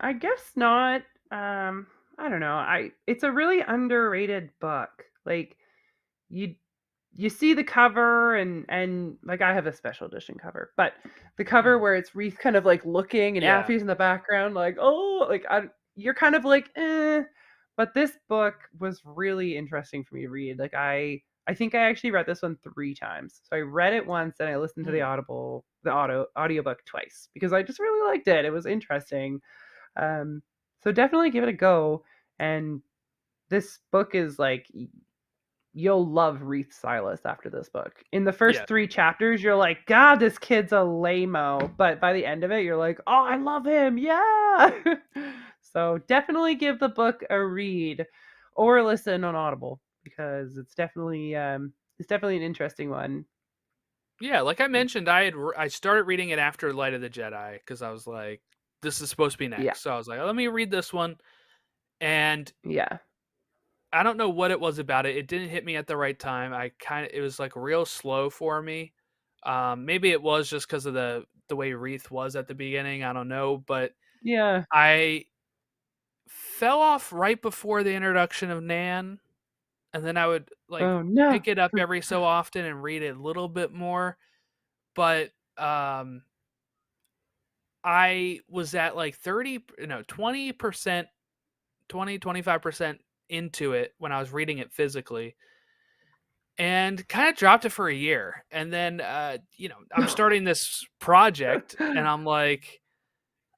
I guess not. I don't know. It's a really underrated book. Like you you see the cover and like I have a special edition cover, but the cover Mm, where it's Wreath kind of like looking and yeah. Affy's in the background, like, oh, like you're kind of like, eh. But this book was really interesting for me to read. Like I think I actually read this one 3 times. So I read it once and I listened to Mm, the audiobook twice because I just really liked it. It was interesting. So definitely give it a go. And this book is like you'll love Wreath Silas after this book. In the first yeah. 3 chapters, you're like, God, this kid's a lame-o. But by the end of it, you're like, oh, I love him. Yeah. So definitely give the book a read or listen on Audible because it's definitely an interesting one. Yeah, like I mentioned, I started reading it after Light of the Jedi because I was like, this is supposed to be Yeah. next. So I was like, let me read this one. And Yeah. I don't know what it was about it. It didn't hit me at the right time. It was like real slow for me. Maybe it was just because of the way Wreath was at the beginning. I don't know, but Yeah. I fell off right before the introduction of Nan, and then I would like Oh no. pick it up every so often and read it a little bit more. But um, I was at like 30, no, 20%, 25% into it when I was reading it physically and kind of dropped it for a year. And then, I'm starting this project and I'm like,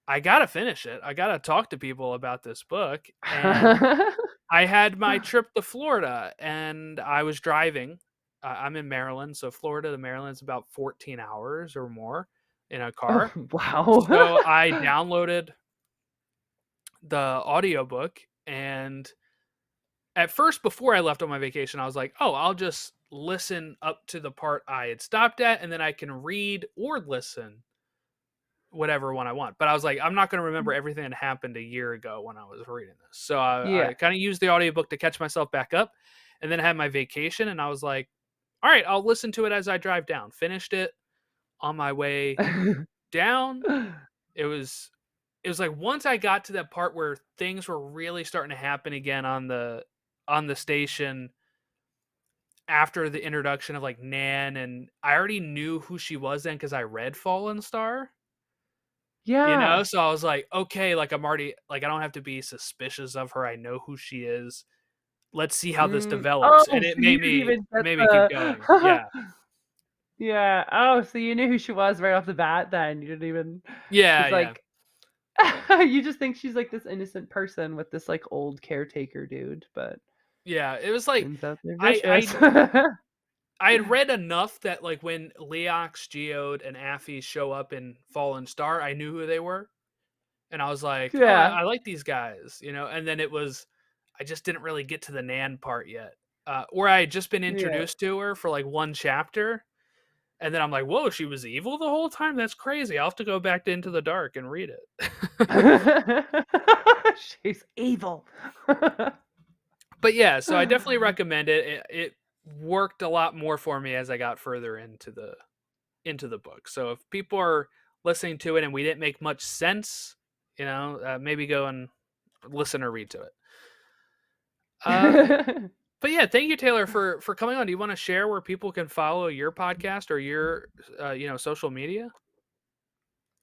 I got to finish it. I got to talk to people about this book. And I had my trip to Florida and I was driving. I'm in Maryland. So Florida to Maryland is about 14 hours or more in a Oh car. wow. So I downloaded the audiobook, and at first before I left on my vacation I was like, oh, I'll just listen up to the part I had stopped at and then I can read or listen whatever one I want. But I was like, I'm not going to remember everything that happened a year ago when I was reading this. So Yeah. I kind of used the audiobook to catch myself back up, and then I had my vacation and I was like, all right, I'll listen to it as I drive down. Finished it on my way down. It was like once I got to that part where things were really starting to happen again on the station after the introduction of like Nan, and I already knew who she was then because I read Fallen Star, Yeah. so I was like, okay, like I'm already like I don't have to be suspicious of her. I know who she is. Let's see how this Oh, develops. And so you didn't even it get made me keep going. the Yeah. Yeah. Oh, so you knew who she was right off the bat then. You didn't even Yeah, because yeah. like you just think she's like this innocent person with this like old caretaker dude, but Yeah. It was like turns out they're I vicious. I I had read enough that like when Leox, Geode, and Affy show up in Fallen Star, I knew who they were. And I was like, "Oh, Yeah. I like these guys," and then I just didn't really get to the Nan part yet, or I had just been Yeah. introduced to her for like one chapter, and then I'm like, "Whoa, she was evil the whole time? That's crazy. I'll have to go back to Into the Dark and read it." She's evil. But yeah, so I definitely recommend it. It worked a lot more for me as I got further into the book. So if people are listening to it and we didn't make much sense, maybe go and listen or read to it. Uh, But yeah, thank you, Taylor, for coming on. Do you want to share where people can follow your podcast or your social media?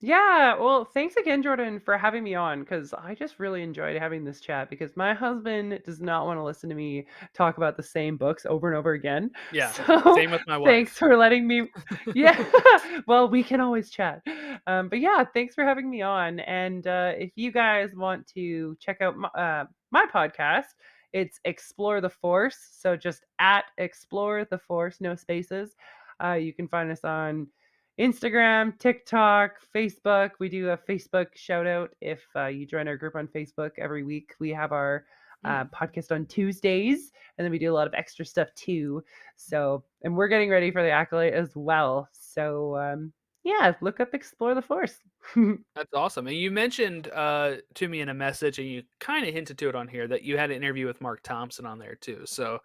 Yeah, well, thanks again, Jordan, for having me on because I just really enjoyed having this chat because my husband does not want to listen to me talk about the same books over and over again. Yeah, So same with my thanks wife. for letting me. Yeah, well, we can always chat. But yeah, thanks for having me on. And if you guys want to check out my podcast, it's Explore the Force. So just at Explore the Force, no spaces. You can find us on Instagram, TikTok, Facebook. We do a Facebook shout out if you join our group on Facebook every week. We have our Hmm. podcast on Tuesdays, and then we do a lot of extra stuff too. So, and we're getting ready for the Acolyte as well. So, Yeah, look up Explore the Force. That's awesome. And you mentioned to me in a message, and you kind of hinted to it on here, that you had an interview with Mark Thompson on there too. So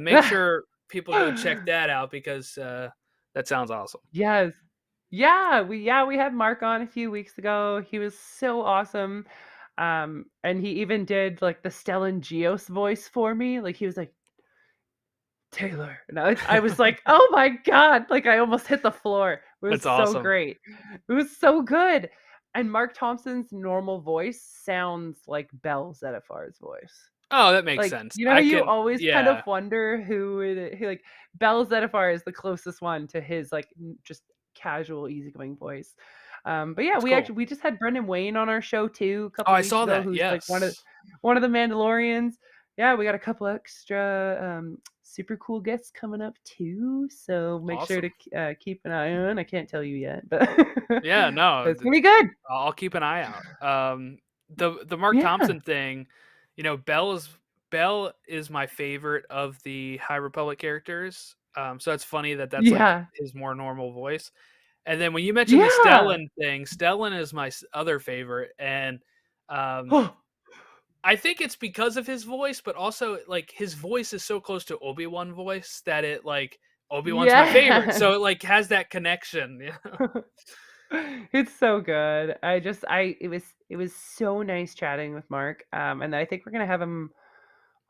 make sure people go check that out because that sounds awesome. Yes. Yeah, we had Mark on a few weeks ago. He was so awesome. And he even did like the Stellan Geos voice for me. Like he was like, Taylor. And I was like, oh my God. Like I almost hit the floor. It was That's so awesome. great. It was so good. And Mark Thompson's normal voice sounds like Belle Zedifar's voice. Oh, that makes Like, sense. you know how I you can, always kind of yeah, wonder who like Belle Zedifar is the closest one to his like just casual, easygoing voice. But yeah, that's cool. we just had Brendan Wayne on our show too a Oh, couple I weeks saw ago, that. who's like Yes. one of the Mandalorians. Yeah, we got a couple extra super cool guests coming up too. So make sure to Awesome. keep an eye on. I can't tell you yet, but Yeah, no, it's gonna be good. I'll keep an eye out. The Mark Yeah, Thompson thing, Bell is my favorite of the High Republic characters. So it's funny that that's like yeah, his more normal voice. And then when you mentioned the yeah. Stellan thing, Stellan is my other favorite, and um, I think it's because of his voice, but also like his voice is so close to Obi-Wan voice that it like Obi-Wan's my favorite, Yeah. so it like has that connection. Yeah. It's so good. I it was so nice chatting with Mark. And I think we're gonna have him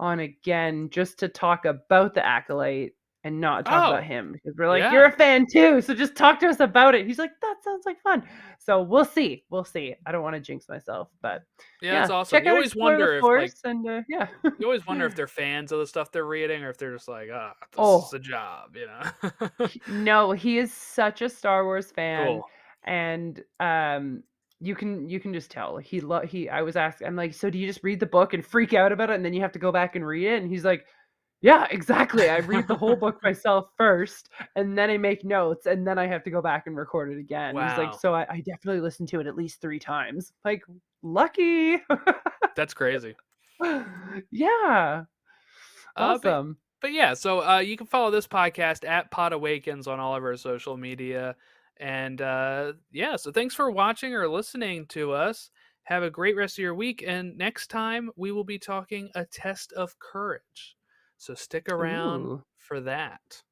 on again just to talk about the Acolyte and not talk about Oh, him because we're like, you're yeah, a fan too, so just talk to us about it. He's like, that sounds like fun. So we'll see. We'll see. I don't want to jinx myself, but yeah, that's yeah, awesome. check out Explore the Force and yeah. You always wonder if they're fans of the stuff they're reading or if they're just like, ah, this is Oh, a job, you know. No, he is such a Star Wars fan, Cool. and you can just tell he. I was asking, I'm like, so do you just read the book and freak out about it, and then you have to go back and read it? And he's like, yeah, exactly. I read the whole book myself first, and then I make notes, and then I have to go back and record it again. He's like, Wow, so I definitely listened to it at least 3 times. Like, lucky. that's crazy. Yeah, Uh, but awesome. but yeah, so you can follow this podcast at Podawakens on all of our social media, and yeah, so thanks for watching or listening to us. Have a great rest of your week, and next time we will be talking a test of courage. So stick around Ooh. for that.